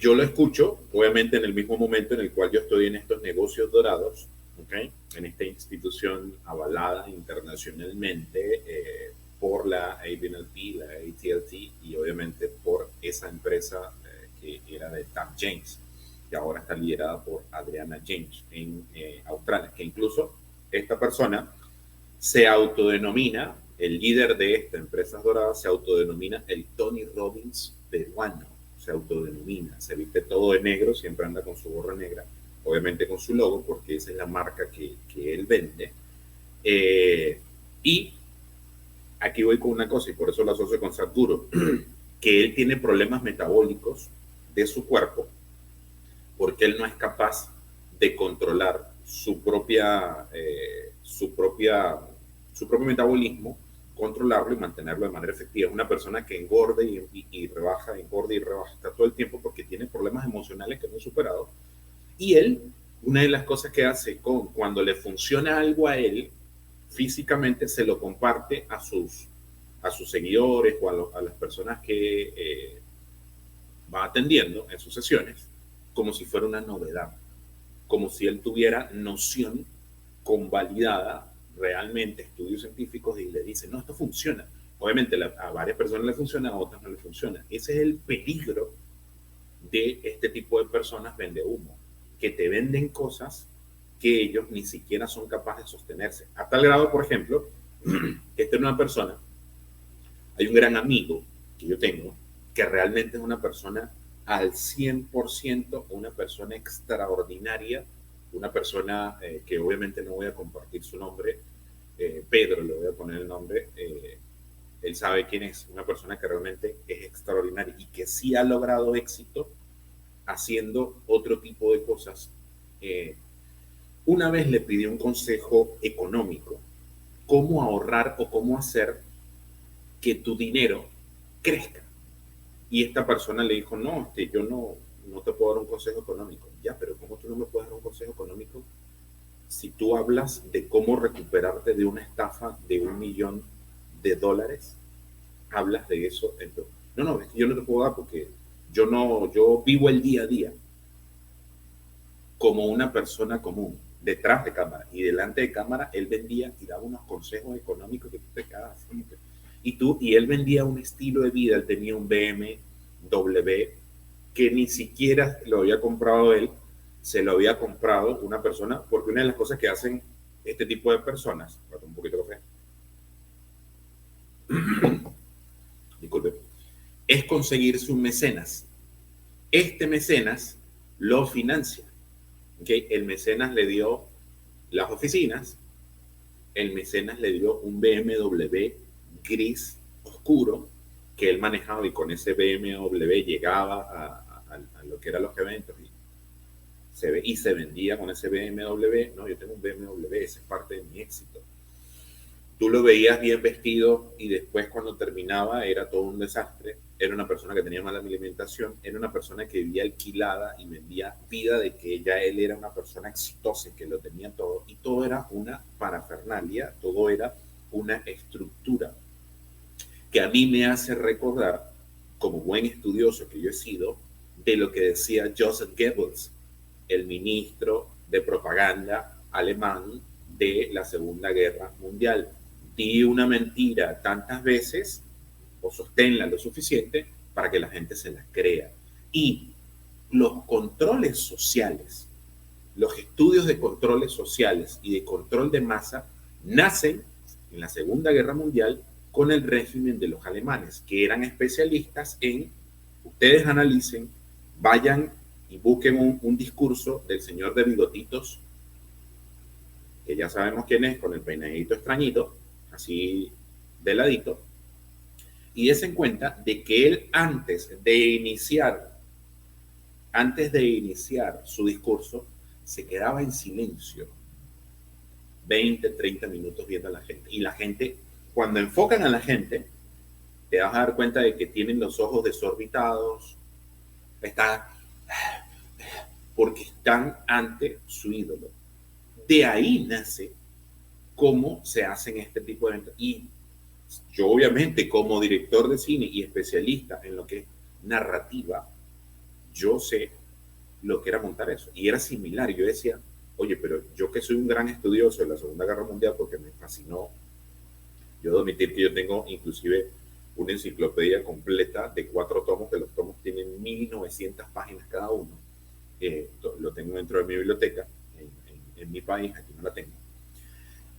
yo lo escucho, obviamente en el mismo momento en el cual yo estoy en estos negocios dorados, ¿okay? En esta institución avalada internacionalmente por la ABNLP, la AT&T y obviamente por esa empresa que era de Tam James, que ahora está liderada por Adriana James en Australia, que incluso esta persona se autodenomina, el líder de esta empresa dorada se autodenomina el Tony Robbins peruano, se autodenomina, se viste todo de negro, siempre anda con su gorra negra, obviamente con su logo, porque esa es la marca que él vende. Y aquí voy con una cosa, y por eso lo asocio con Sadhguru, que él tiene problemas metabólicos de su cuerpo, porque él no es capaz de controlar su propio metabolismo, controlarlo y mantenerlo de manera efectiva. Es una persona que engorda y rebaja, engorda y rebaja, está todo el tiempo porque tiene problemas emocionales que no ha superado. Y él, una de las cosas que hace cuando le funciona algo a él, físicamente se lo comparte a sus seguidores o a las personas que va atendiendo en sus sesiones, como si fuera una novedad, como si él tuviera noción convalidada realmente, estudios científicos, y le dicen, no, esto funciona. Obviamente a varias personas le funciona, a otras no le funciona. Ese es el peligro de este tipo de personas vende humo, que te venden cosas que ellos ni siquiera son capaces de sostenerse. A tal grado, por ejemplo, que esta es una persona, hay un gran amigo que yo tengo, que realmente es una persona al 100%, una persona extraordinaria, una persona que obviamente no voy a compartir su nombre, Pedro le voy a poner el nombre, él sabe quién es, una persona que realmente es extraordinaria y que sí ha logrado éxito haciendo otro tipo de cosas. Una vez le pidió un consejo económico, cómo ahorrar o cómo hacer que tu dinero crezca. Y esta persona le dijo, no, yo no te puedo dar un consejo económico. Ya, pero ¿cómo tú no me puedes dar un consejo económico si tú hablas de cómo recuperarte de una estafa de $1.000.000? Hablas de eso. Entonces, no, es que yo no te puedo dar porque yo vivo el día a día como una persona común, detrás de cámara y delante de cámara. Él vendía y daba unos consejos económicos que tú te quedas y él vendía un estilo de vida. Él tenía un BMW que ni siquiera lo había comprado él, se lo había comprado una persona, porque una de las cosas que hacen este tipo de personas, un poquito de café, disculpe, es conseguirse un mecenas. Este mecenas lo financia. ¿Okay? El mecenas le dio las oficinas, el mecenas le dio un BMW gris oscuro que él manejaba, y con ese BMW llegaba a lo que eran los eventos y se vendía con ese BMW. No, yo tengo un BMW, ese es parte de mi éxito. Tú lo veías bien vestido y después cuando terminaba era todo un desastre. Era una persona que tenía mala alimentación, era una persona que vivía alquilada y vendía vida de que él era una persona exitosa, que lo tenía todo, y todo era una parafernalia, todo era una estructura que a mí me hace recordar, como buen estudioso que yo he sido, de lo que decía Joseph Goebbels, el ministro de propaganda alemán de la Segunda Guerra Mundial. Di una mentira tantas veces o sosténla lo suficiente para que la gente se la crea. Y los controles sociales, los estudios de controles sociales y de control de masa nacen en la Segunda Guerra Mundial con el régimen de los alemanes, que eran especialistas en, ustedes analicen, vayan y busquen un discurso del señor de bigotitos, que ya sabemos quién es, con el peinadito extrañito, así de ladito, y des en cuenta de que él antes de iniciar su discurso, se quedaba en silencio 20, 30 minutos viendo a la gente. Y la gente, cuando enfocan a la gente, te vas a dar cuenta de que tienen los ojos desorbitados, porque están ante su ídolo. De ahí nace cómo se hacen este tipo de eventos. Y yo, obviamente, como director de cine y especialista en lo que es narrativa, yo sé lo que era montar eso. Y era similar. Yo decía, oye, pero yo que soy un gran estudioso de la Segunda Guerra Mundial porque me fascinó, yo debo admitir que yo tengo inclusive una enciclopedia completa de 4 tomos, que los tomos tienen 1900 páginas cada uno. Lo tengo dentro de mi biblioteca, en mi país, aquí no la tengo.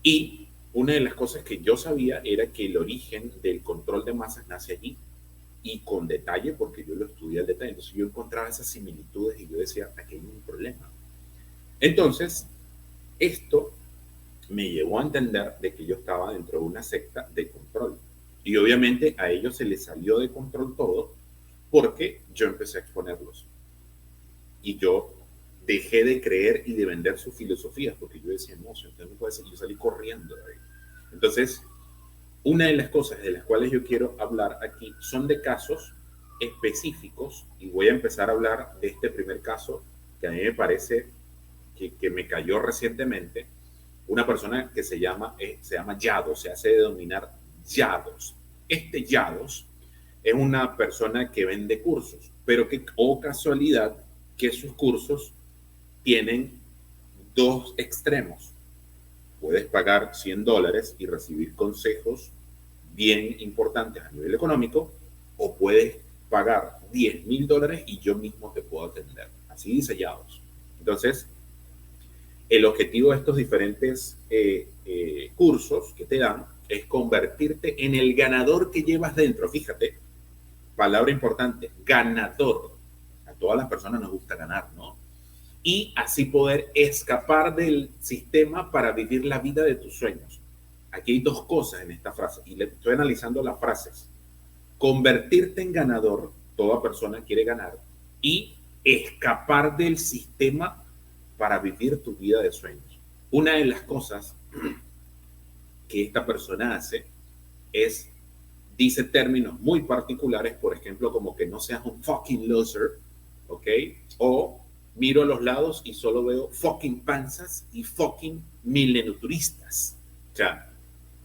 Y una de las cosas que yo sabía era que el origen del control de masas nace allí, y con detalle, porque yo lo estudié al detalle. Entonces yo encontraba esas similitudes y yo decía, aquí hay un problema. Entonces, esto me llevó a entender de que yo estaba dentro de una secta de control. Y obviamente a ellos se les salió de control todo porque yo empecé a exponerlos. Y yo dejé de creer y de vender sus filosofías porque yo decía, no, usted no puede ser. Yo salí corriendo de ahí. Entonces, una de las cosas de las cuales yo quiero hablar aquí son de casos específicos, y voy a empezar a hablar de este primer caso que a mí me parece que me cayó recientemente. Una persona que se llama Yados, se hace denominar Yados. Este Yados es una persona que vende cursos, pero que, oh casualidad, que sus cursos tienen 2 extremos. Puedes pagar $100 y recibir consejos bien importantes a nivel económico, o puedes pagar $10,000 y yo mismo te puedo atender. Así dice Yados. Entonces, el objetivo de estos diferentes cursos que te dan es convertirte en el ganador que llevas dentro. Fíjate, palabra importante, ganador. A todas las personas nos gusta ganar, ¿no? Y así poder escapar del sistema para vivir la vida de tus sueños. Aquí hay 2 cosas en esta frase, y le estoy analizando las frases. Convertirte en ganador, toda persona quiere ganar, y escapar del sistema para vivir tu vida de sueños. Una de las cosas que esta persona hace es, dice términos muy particulares, por ejemplo, como que no seas un fucking loser, ¿ok? O miro a los lados y solo veo fucking panzas y fucking milenoturistas. O sea,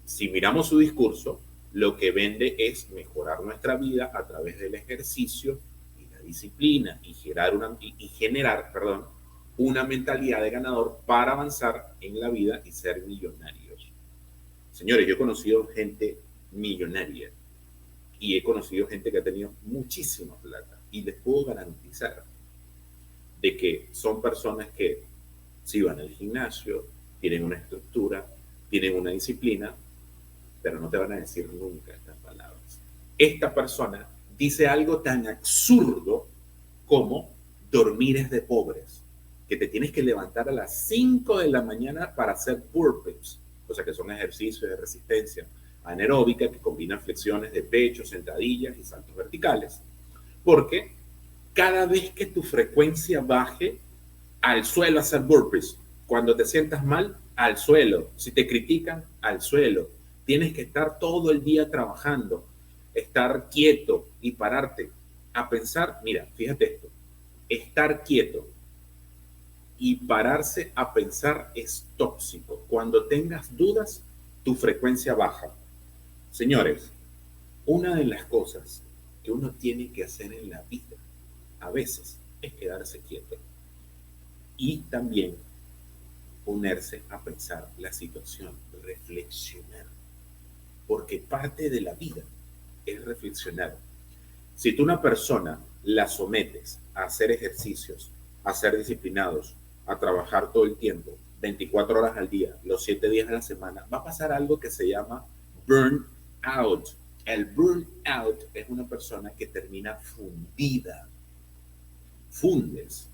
si miramos su discurso, lo que vende es mejorar nuestra vida a través del ejercicio y la disciplina, y generar una mentalidad de ganador para avanzar en la vida y ser millonarios. Señores, yo he conocido gente millonaria y he conocido gente que ha tenido muchísima plata, y les puedo garantizar de que son personas que si van al gimnasio, tienen una estructura, tienen una disciplina, pero no te van a decir nunca estas palabras. Esta persona dice algo tan absurdo como dormir es de pobres, que te tienes que levantar a las 5 de la mañana para hacer burpees, o sea que son ejercicios de resistencia anaeróbica que combinan flexiones de pecho, sentadillas y saltos verticales. Porque cada vez que tu frecuencia baje, al suelo hacer burpees. Cuando te sientas mal, al suelo. Si te critican, al suelo. Tienes que estar todo el día trabajando, estar quieto y pararte a pensar. Mira, fíjate esto, estar quieto y pararse a pensar es tóxico. Cuando tengas dudas, tu frecuencia baja. Señores, una de las cosas que uno tiene que hacer en la vida a veces es quedarse quieto y también ponerse a pensar la situación, reflexionar, porque parte de la vida es reflexionar. Si tú una persona la sometes a hacer ejercicios, a ser disciplinados, a trabajar todo el tiempo, 24 horas al día, los 7 días a la semana, va a pasar algo que se llama burnout. burnout. El burnout es una persona que termina fundida. Fundes.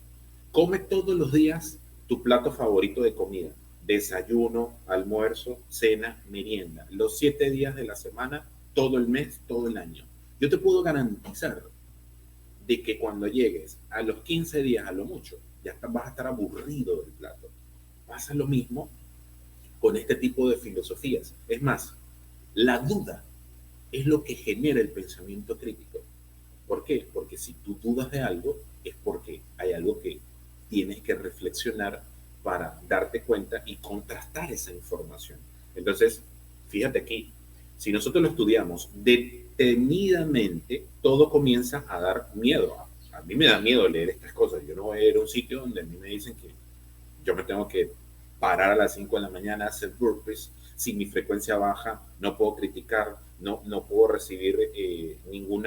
Come todos los días tu plato favorito de comida. Desayuno, almuerzo, cena, merienda. Los 7 días de la semana, todo el mes, todo el año. Yo te puedo garantizar de que cuando llegues a los 15 días a lo mucho, vas a estar aburrido del plato. Pasa lo mismo con este tipo de filosofías. Es más, la duda es lo que genera el pensamiento crítico. ¿Por qué? Porque si tú dudas de algo, es porque hay algo que tienes que reflexionar para darte cuenta y contrastar esa información. Entonces, fíjate aquí, si nosotros lo estudiamos detenidamente, todo comienza a dar miedo. A mí me da miedo leer estas cosas. Yo no voy a ir a un sitio donde a mí me dicen que yo me tengo que parar a las 5 de la mañana a hacer burpees. Si mi frecuencia baja, no puedo criticar, no puedo recibir ningún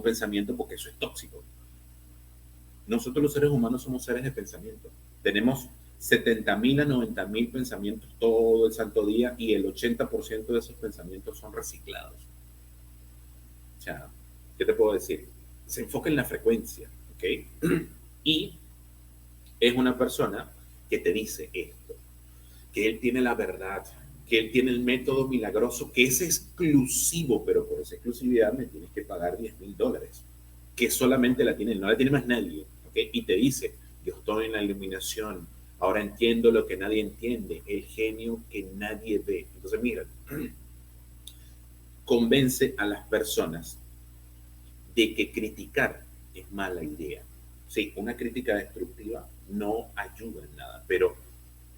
pensamiento porque eso es tóxico. Nosotros los seres humanos somos seres de pensamiento. Tenemos 70.000 a 90.000 pensamientos todo el santo día y el 80% de esos pensamientos son reciclados. O sea, ¿qué te puedo decir? Se enfoca en la frecuencia, ¿ok? Y es una persona que te dice esto, que él tiene la verdad, que él tiene el método milagroso, que es exclusivo, pero por esa exclusividad me tienes que pagar $10,000, que solamente la tiene él, no la tiene más nadie, ¿ok? Y te dice, yo estoy en la iluminación, ahora entiendo lo que nadie entiende, el genio que nadie ve. Entonces, mira, convence a las personas de que criticar es mala idea. Sí, una crítica destructiva no ayuda en nada, pero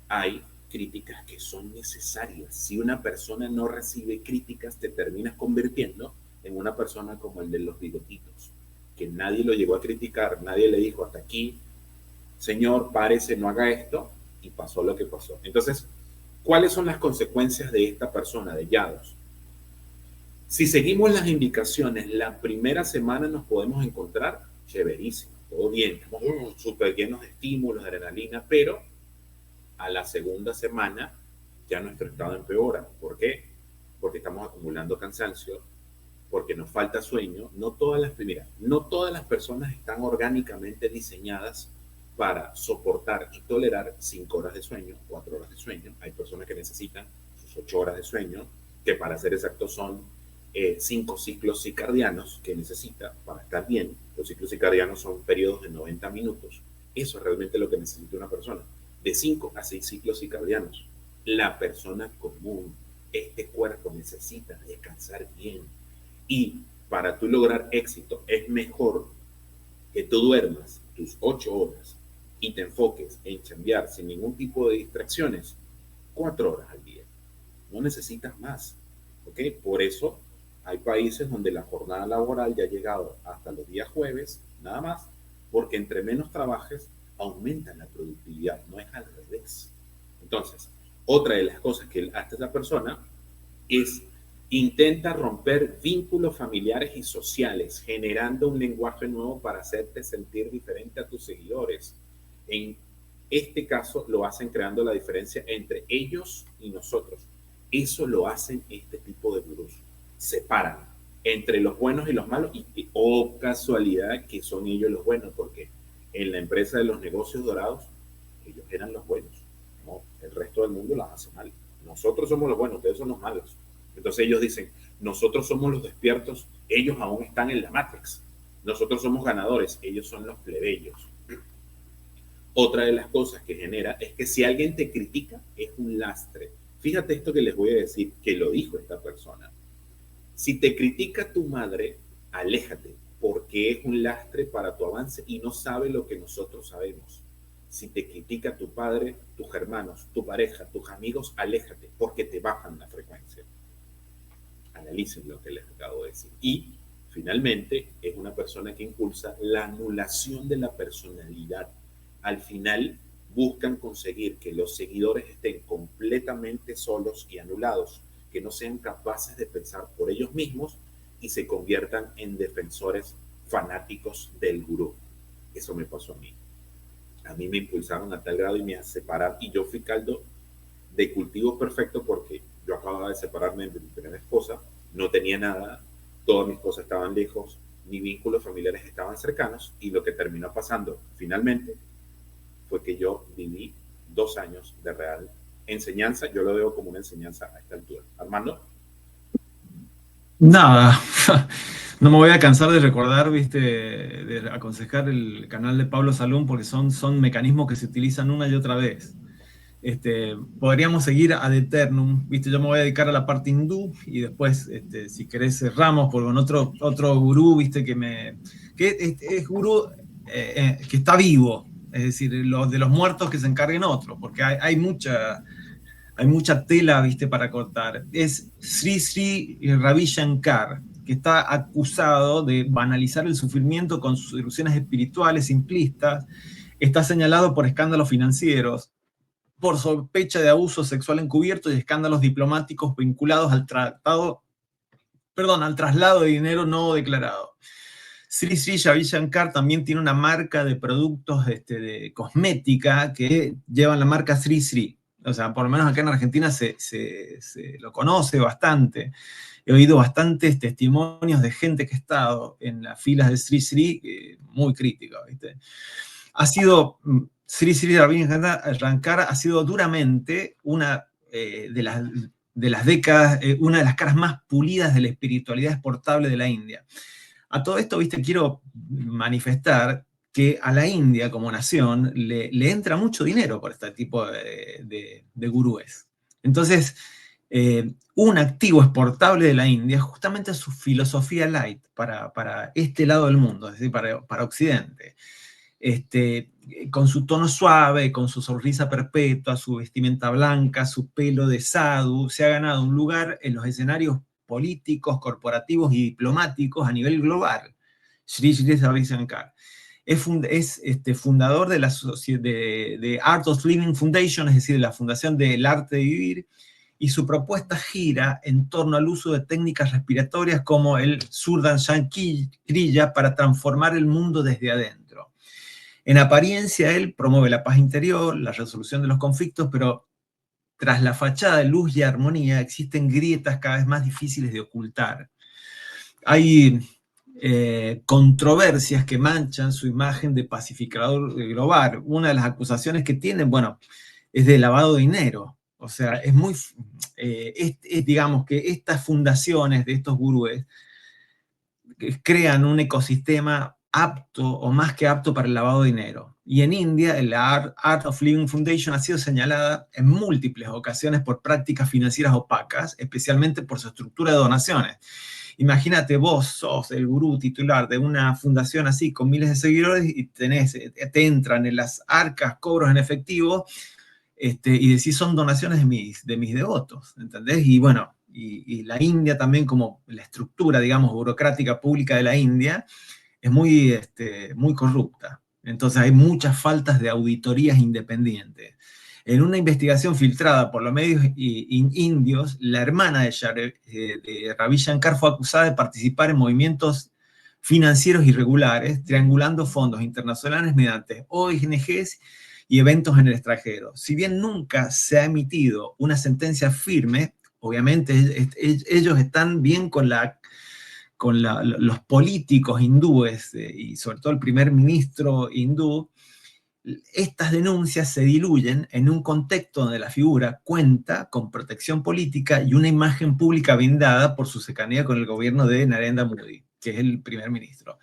hay críticas que son necesarias. Si una persona no recibe críticas, te terminas convirtiendo en una persona como el de los bigotitos, que nadie lo llegó a criticar, nadie le dijo hasta aquí, señor, párese, no haga esto, y pasó lo que pasó. Entonces, ¿cuáles son las consecuencias de esta persona, de Yados? Si seguimos las indicaciones, la primera semana nos podemos encontrar chéverísimo, todo bien, estamos súper llenos de estímulos, de adrenalina, pero a la segunda semana ya nuestro estado empeora. ¿Por qué? Porque estamos acumulando cansancio, porque nos falta sueño. No todas las personas están orgánicamente diseñadas para soportar y tolerar 5 horas de sueño, 4 horas de sueño. Hay personas que necesitan sus 8 horas de sueño, que para ser exactos son 5 ciclos circadianos que necesita para estar bien. Los ciclos circadianos son periodos de 90 minutos. Eso es realmente lo que necesita una persona, de 5 a 6 ciclos circadianos. La persona común, este cuerpo necesita descansar bien. Y para tú lograr éxito, es mejor que tú duermas tus 8 horas y te enfoques en chambear sin ningún tipo de distracciones 4 horas al día. No necesitas más, ¿ok? Por eso hay países donde la jornada laboral ya ha llegado hasta los días jueves, nada más, porque entre menos trabajes, aumenta la productividad, no es al revés. Entonces, otra de las cosas que hace esa persona es intenta romper vínculos familiares y sociales, generando un lenguaje nuevo para hacerte sentir diferente a tus seguidores. En este caso, lo hacen creando la diferencia entre ellos y nosotros. Eso lo hacen este tipo de gurús. Separan entre los buenos y los malos y oh casualidad que son ellos los buenos, porque en la empresa de los negocios dorados, ellos eran los buenos. No, el resto del mundo las hace mal. Nosotros somos los buenos, ustedes son los malos. Entonces ellos dicen, nosotros somos los despiertos, ellos aún están en la Matrix. Nosotros somos ganadores, ellos son los plebeyos. Otra de las cosas que genera es que si alguien te critica, es un lastre. Fíjate esto que les voy a decir, que lo dijo esta persona. Si te critica tu madre, aléjate, porque es un lastre para tu avance y no sabe lo que nosotros sabemos. Si te critica tu padre, tus hermanos, tu pareja, tus amigos, aléjate, porque te bajan la frecuencia. Analicen lo que les acabo de decir. Y finalmente es una persona que impulsa la anulación de la personalidad. Al final buscan conseguir que los seguidores estén completamente solos y anulados, que no sean capaces de pensar por ellos mismos y se conviertan en defensores fanáticos del gurú. Eso me pasó a mí. A mí me impulsaron a tal grado y me separaron, y yo fui caldo de cultivo perfecto porque yo acababa de separarme de mi primera esposa, no tenía nada, todas mis cosas estaban lejos, mis vínculos familiares estaban cercanos, y lo que terminó pasando finalmente fue que yo viví 2 años de real enseñanza. Yo lo veo como una enseñanza a esta altura. Armando. Nada, no me voy a cansar de recordar, viste, de aconsejar el canal de Pablo Salum, porque son mecanismos que se utilizan una y otra vez. Podríamos seguir ad eternum, ¿viste? Yo me voy a dedicar a la parte hindú y después, si querés, cerramos con otro gurú, ¿viste? Que es gurú que está vivo, es decir, de los muertos que se encarguen otros, porque hay mucha tela, ¿viste? Para cortar. Es Sri Sri Ravi Shankar, que está acusado de banalizar el sufrimiento con sus ilusiones espirituales simplistas, está señalado por escándalos financieros, por sospecha de abuso sexual encubierto y escándalos diplomáticos vinculados al traslado de dinero no declarado. Sri Sri Ravi Shankar también tiene una marca de productos de cosmética que llevan la marca Sri Sri. O sea, por lo menos acá en Argentina se lo conoce bastante. He oído bastantes testimonios de gente que ha estado en las filas de Sri Sri, muy críticos, ¿viste? Sri Sri Ravi Shankar ha sido duramente una de las décadas, una de las caras más pulidas de la espiritualidad exportable de la India. A todo esto, viste, quiero manifestar que a la India como nación le entra mucho dinero por este tipo de gurúes. Entonces, un activo exportable de la India es justamente su filosofía light para este lado del mundo, es decir, para Occidente. Con su tono suave, con su sonrisa perpetua, su vestimenta blanca, su pelo de sadhu, se ha ganado un lugar en los escenarios políticos, corporativos y diplomáticos a nivel global. Sri Sri Ravi Shankar es fundador de la de Art of Living Foundation, es decir, de la Fundación del Arte de Vivir, y su propuesta gira en torno al uso de técnicas respiratorias como el Sudarshan Kriya para transformar el mundo desde adentro. En apariencia, él promueve la paz interior, la resolución de los conflictos, pero tras la fachada de luz y armonía existen grietas cada vez más difíciles de ocultar. Hay controversias que manchan su imagen de pacificador global. Una de las acusaciones que tienen, bueno, es de lavado de dinero. O sea, es muy, digamos que estas fundaciones de estos gurúes crean un ecosistema apto o más que apto para el lavado de dinero. Y en India, la Art of Living Foundation ha sido señalada en múltiples ocasiones por prácticas financieras opacas, especialmente por su estructura de donaciones. Imagínate, vos sos el gurú titular de una fundación así, con miles de seguidores, y te entran en las arcas cobros en efectivo, y decís, son donaciones de mis devotos, ¿entendés? Y bueno, y la India también, como la estructura, digamos, burocrática pública de la India, es muy corrupta. Entonces hay muchas faltas de auditorías independientes. En una investigación filtrada por los medios indios, la hermana de Ravi Shankar fue acusada de participar en movimientos financieros irregulares, triangulando fondos internacionales mediante ONGs y eventos en el extranjero. Si bien nunca se ha emitido una sentencia firme, obviamente ellos están bien con los políticos hindúes y sobre todo el primer ministro hindú. Estas denuncias se diluyen en un contexto donde la figura cuenta con protección política y una imagen pública blindada por su cercanía con el gobierno de Narendra Modi, que es el primer ministro.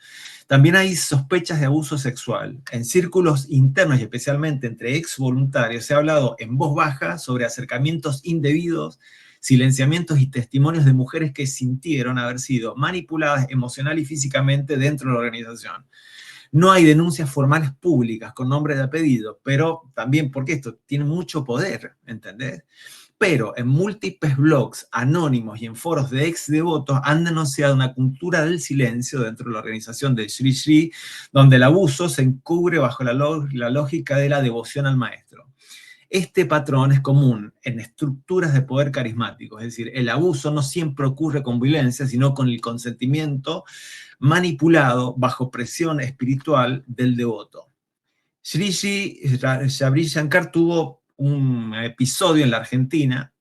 También hay sospechas de abuso sexual. En círculos internos y especialmente entre ex voluntarios se ha hablado en voz baja sobre acercamientos indebidos, silenciamientos y testimonios de mujeres que sintieron haber sido manipuladas emocional y físicamente dentro de la organización. No hay denuncias formales públicas con nombre de apellido, pero también porque esto tiene mucho poder, ¿entendés? Pero en múltiples blogs anónimos y en foros de ex devotos han denunciado una cultura del silencio dentro de la organización de Sri Sri, donde el abuso se encubre bajo la lógica de la devoción al maestro. Este patrón es común en estructuras de poder carismático, es decir, el abuso no siempre ocurre con violencia, sino con el consentimiento manipulado bajo presión espiritual del devoto. Sri Ravi Shankar tuvo un episodio en la Argentina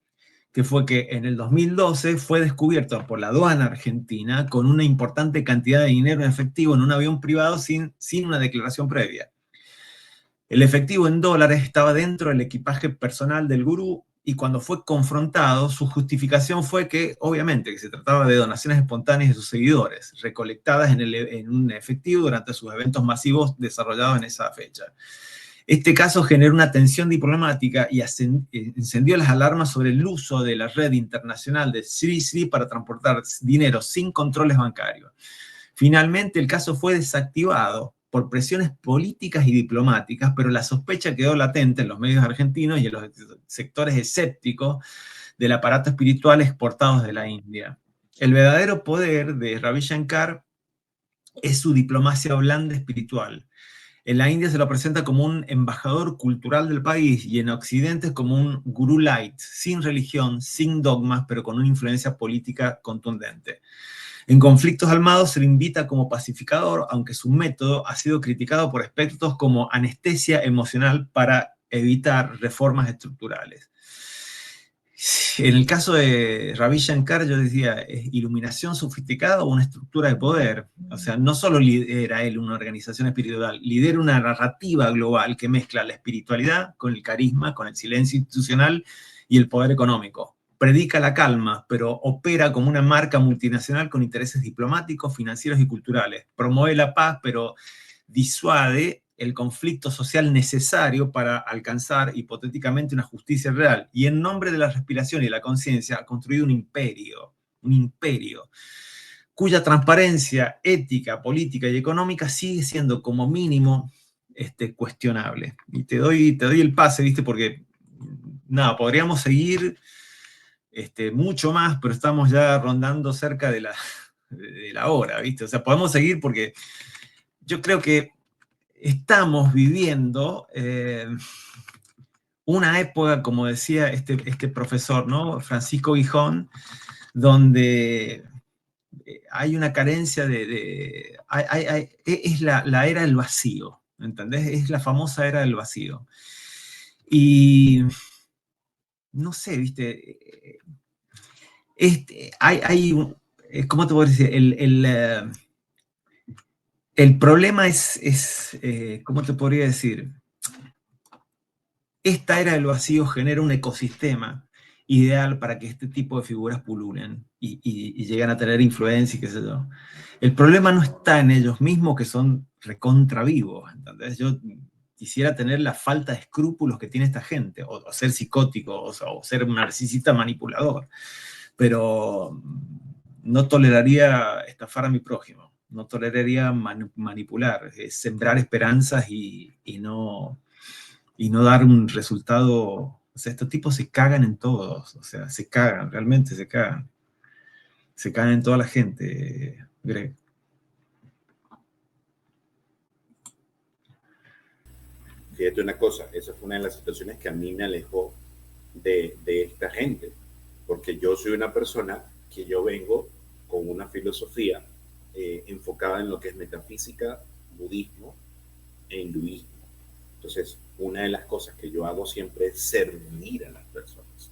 que fue que en el 2012 fue descubierto por la aduana argentina con una importante cantidad de dinero en efectivo en un avión privado sin una declaración previa. El efectivo en dólares estaba dentro del equipaje personal del gurú y cuando fue confrontado, su justificación fue que, obviamente, que se trataba de donaciones espontáneas de sus seguidores, recolectadas en un efectivo durante sus eventos masivos desarrollados en esa fecha. Este caso generó una tensión diplomática y encendió las alarmas sobre el uso de la red internacional de Sri para transportar dinero sin controles bancarios. Finalmente, el caso fue desactivado por presiones políticas y diplomáticas, pero la sospecha quedó latente en los medios argentinos y en los sectores escépticos del aparato espiritual exportados de la India. El verdadero poder de Ravi Shankar es su diplomacia blanda espiritual. En la India se lo presenta como un embajador cultural del país y en Occidente como un gurú light, sin religión, sin dogmas, pero con una influencia política contundente. En conflictos armados se le invita como pacificador, aunque su método ha sido criticado por expertos como anestesia emocional para evitar reformas estructurales. En el caso de Ravi Shankar, yo decía, iluminación sofisticada o una estructura de poder. O sea, no solo lidera él una organización espiritual, lidera una narrativa global que mezcla la espiritualidad con el carisma, con el silencio institucional y el poder económico. Predica la calma, pero opera como una marca multinacional con intereses diplomáticos, financieros y culturales. Promueve la paz, pero disuade el conflicto social necesario para alcanzar hipotéticamente una justicia real. Y en nombre de la respiración y la conciencia ha construido un imperio, cuya transparencia ética, política y económica sigue siendo como mínimo cuestionable. Y te doy el pase, ¿viste? Porque, nada, podríamos seguir mucho más, pero estamos ya rondando cerca de la hora, ¿viste? O sea, podemos seguir porque yo creo que estamos viviendo una época, como decía este profesor, ¿no? Francisco Gijón, donde hay una carencia es la era del vacío, ¿entendés? Es la famosa era del vacío. Y no sé, ¿viste? ¿Cómo te puedo decir? El problema ¿cómo te podría decir? Esta era del vacío genera un ecosistema ideal para que este tipo de figuras pululen y lleguen a tener influencia y qué sé yo. El problema no está en ellos mismos, que son recontra vivos, ¿entendés? Yo quisiera tener la falta de escrúpulos que tiene esta gente, o ser psicótico, o ser un narcisista manipulador, pero no toleraría estafar a mi prójimo, no toleraría manipular, sembrar esperanzas y no dar un resultado. O sea, estos tipos se cagan en todos, o sea, se cagan, realmente se cagan. Se cagan en toda la gente, Greg. Fíjate una cosa, esa fue una de las situaciones que a mí me alejó de esta gente, porque yo soy una persona que yo vengo con una filosofía enfocada en lo que es metafísica, budismo e hinduismo. Entonces, una de las cosas que yo hago siempre es servir a las personas,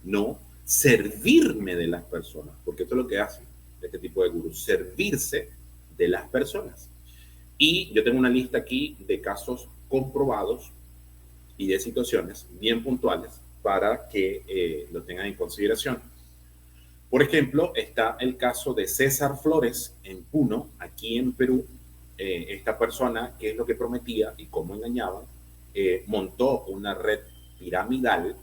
no servirme de las personas, porque esto es lo que hacen este tipo de gurús, servirse de las personas. Y yo tengo una lista aquí de casos comprobados y de situaciones bien puntuales para que lo tengan en consideración. Por ejemplo, está el caso de César Flores en Puno, aquí en Perú. Esta persona, qué es lo que prometía y cómo engañaba, montó una red piramidal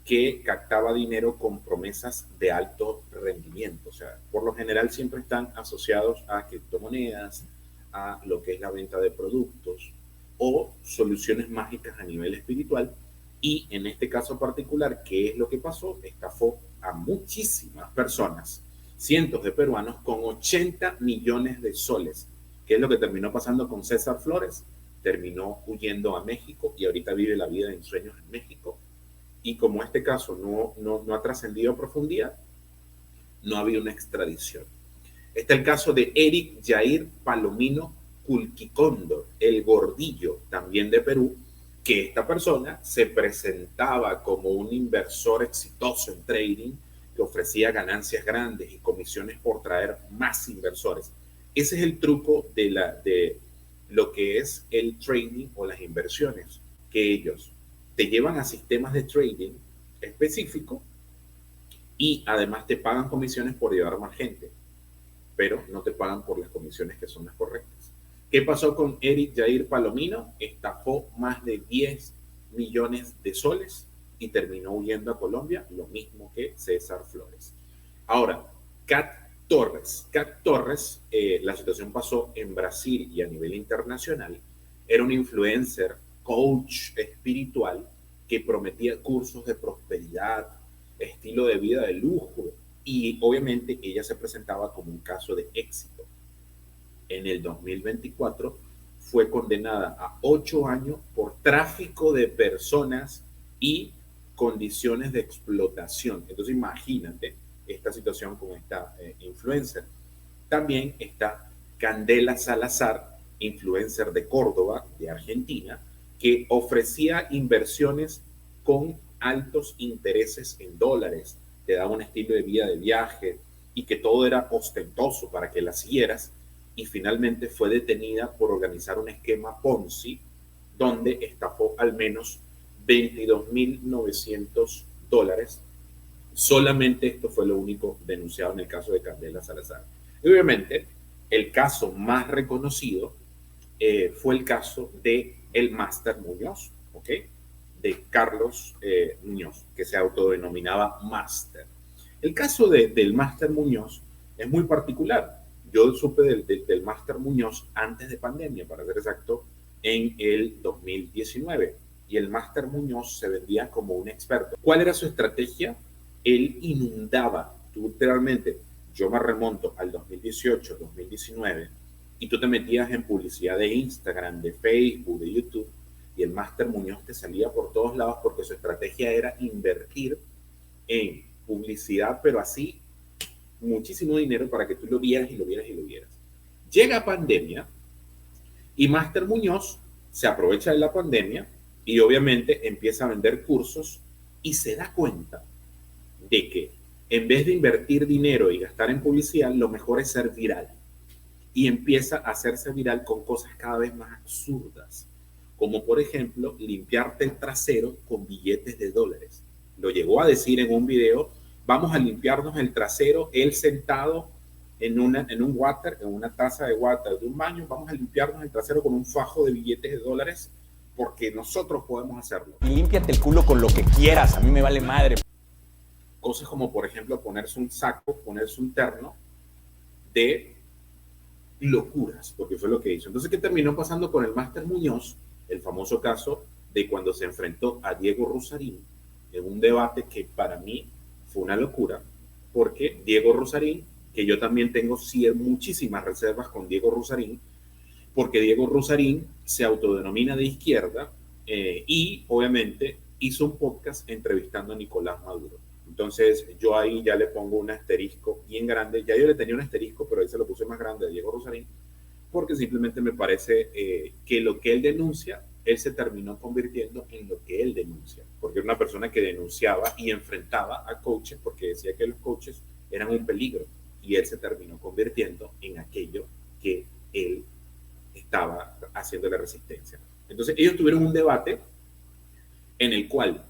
que captaba dinero con promesas de alto rendimiento. O sea, por lo general siempre están asociados a criptomonedas, a lo que es la venta de productos o soluciones mágicas a nivel espiritual. Y en este caso particular, ¿qué es lo que pasó? Estafó a muchísimas personas, cientos de peruanos, con 80 millones de soles. ¿Qué es lo que terminó pasando con César Flores? Terminó huyendo a México y ahorita vive la vida de ensueños en México. Y como este caso no ha trascendido a profundidad, no había una extradición. Está el caso de Eric Jair Palomino Culquicóndor, el gordillo, también de Perú, que esta persona se presentaba como un inversor exitoso en trading, que ofrecía ganancias grandes y comisiones por traer más inversores. Ese es el truco de lo que es el trading o las inversiones, que ellos te llevan a sistemas de trading específicos y además te pagan comisiones por llevar más gente, pero no te pagan por las comisiones que son las correctas. ¿Qué pasó con Eric Jair Palomino? Estafó más de 10 millones de soles y terminó huyendo a Colombia, lo mismo que César Flores. Ahora, Kat Torres, la situación pasó en Brasil y a nivel internacional. Era un influencer, coach espiritual que prometía cursos de prosperidad, estilo de vida de lujo, y obviamente ella se presentaba como un caso de éxito. En el 2024 fue condenada a 8 años por tráfico de personas y condiciones de explotación. Entonces imagínate esta situación con esta influencer. También está Candela Salazar, influencer de Córdoba, de Argentina, que ofrecía inversiones con altos intereses en dólares, te daba un estilo de vida de viaje y que todo era ostentoso para que la siguieras, y finalmente fue detenida por organizar un esquema Ponzi donde estafó al menos $22.900. Solamente esto fue lo único denunciado en el caso de Candela Salazar. Y obviamente el caso más reconocido fue el caso de el Máster Muñoz, ¿ok? De Carlos Muñoz, que se autodenominaba Máster. El caso del Máster Muñoz es muy particular. Yo supe del Máster Muñoz antes de pandemia, para ser exacto, en el 2019. Y el Máster Muñoz se vendía como un experto. ¿Cuál era su estrategia? Él inundaba, tú literalmente, yo me remonto al 2018, 2019, y tú te metías en publicidad de Instagram, de Facebook, de YouTube, y el Máster Muñoz te salía por todos lados porque su estrategia era invertir en publicidad, pero así muchísimo dinero para que tú lo vieras y lo vieras y lo vieras. Llega pandemia y Máster Muñoz se aprovecha de la pandemia y obviamente empieza a vender cursos y se da cuenta de que en vez de invertir dinero y gastar en publicidad, lo mejor es ser viral. Y empieza a hacerse viral con cosas cada vez más absurdas, como por ejemplo limpiarte el trasero con billetes de dólares. Lo llegó a decir en un video: vamos a limpiarnos el trasero, él sentado en un water, en una taza de water de un baño, vamos a limpiarnos el trasero con un fajo de billetes de dólares porque nosotros podemos hacerlo. Y límpiate el culo con lo que quieras, a mí me vale madre. Cosas como por ejemplo ponerse un saco, ponerse un terno de locuras, porque fue lo que hizo. Entonces, ¿qué terminó pasando con el Máster Muñoz? El famoso caso de cuando se enfrentó a Diego Rusarín en un debate que para mí fue una locura, porque Diego Rusarín, que yo también tengo muchísimas reservas con Diego Rusarín, porque Diego Rusarín se autodenomina de izquierda y obviamente hizo un podcast entrevistando a Nicolás Maduro. Entonces yo ahí ya le pongo un asterisco bien grande. Ya yo le tenía un asterisco, pero ahí se lo puse más grande a Diego Rusarín, porque simplemente me parece que lo que él denuncia, él se terminó convirtiendo en lo que él denuncia, porque era una persona que denunciaba y enfrentaba a coaches porque decía que los coaches eran un peligro, y él se terminó convirtiendo en aquello que él estaba haciendo la resistencia. Entonces ellos tuvieron un debate en el cual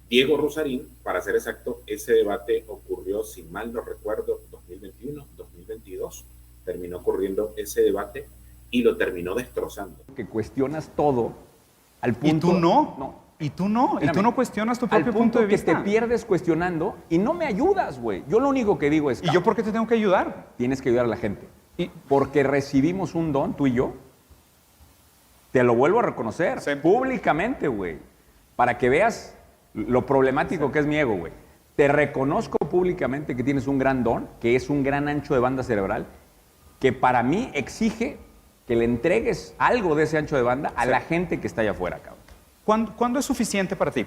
Diego Rusarín, para ser exacto, ese debate ocurrió, si mal no recuerdo, 2021, 2022, terminó ocurriendo ese debate y lo terminó destrozando. Que cuestionas todo al punto... ¿Y tú no? No. ¿Y tú no? Espérame. ¿Y tú no cuestionas tu propio Al punto de vista? que te pierdes cuestionando y no me ayudas, güey. Yo lo único que digo es... ¿Y yo por qué te tengo que ayudar? Tienes que ayudar a la gente. Y- Porque recibimos un don, tú y yo. Te lo vuelvo a reconocer. Sí. Públicamente, güey. Para que veas lo problemático que es mi ego, güey. Te reconozco públicamente que tienes un gran don, que es un gran ancho de banda cerebral, que para mí exige que le entregues algo de ese ancho de banda a la gente que está allá afuera, cabrón. ¿Cuándo es suficiente para ti?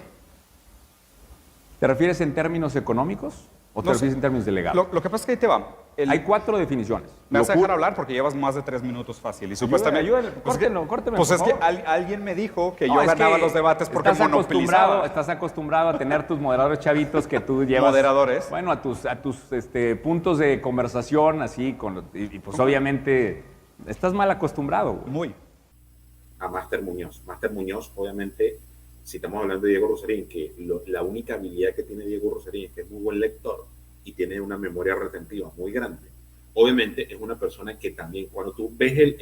¿Te refieres en términos económicos o te No sé. refieres en términos de legado? Lo que pasa es que ahí te va. Hay 4 definiciones. ¿Me vas a dejar Locura. hablar? Porque llevas más de 3 minutos fácil. Y supuestamente... Ayúdale, córteme, Pues por es que favor. alguien me dijo que No, yo es ganaba que los debates porque monopolizaba. estás acostumbrado a tener tus moderadores chavitos que tú llevas. ¿Moderadores? Bueno, a tus puntos de conversación, así, y pues obviamente estás mal acostumbrado, güey. Muy. A Máster Muñoz. Máster Muñoz, obviamente, si estamos hablando de Diego Rosarín, que la única habilidad que tiene Diego Rosarín es que es muy buen lector y tiene una memoria retentiva muy grande. Obviamente es una persona que también, cuando tú ves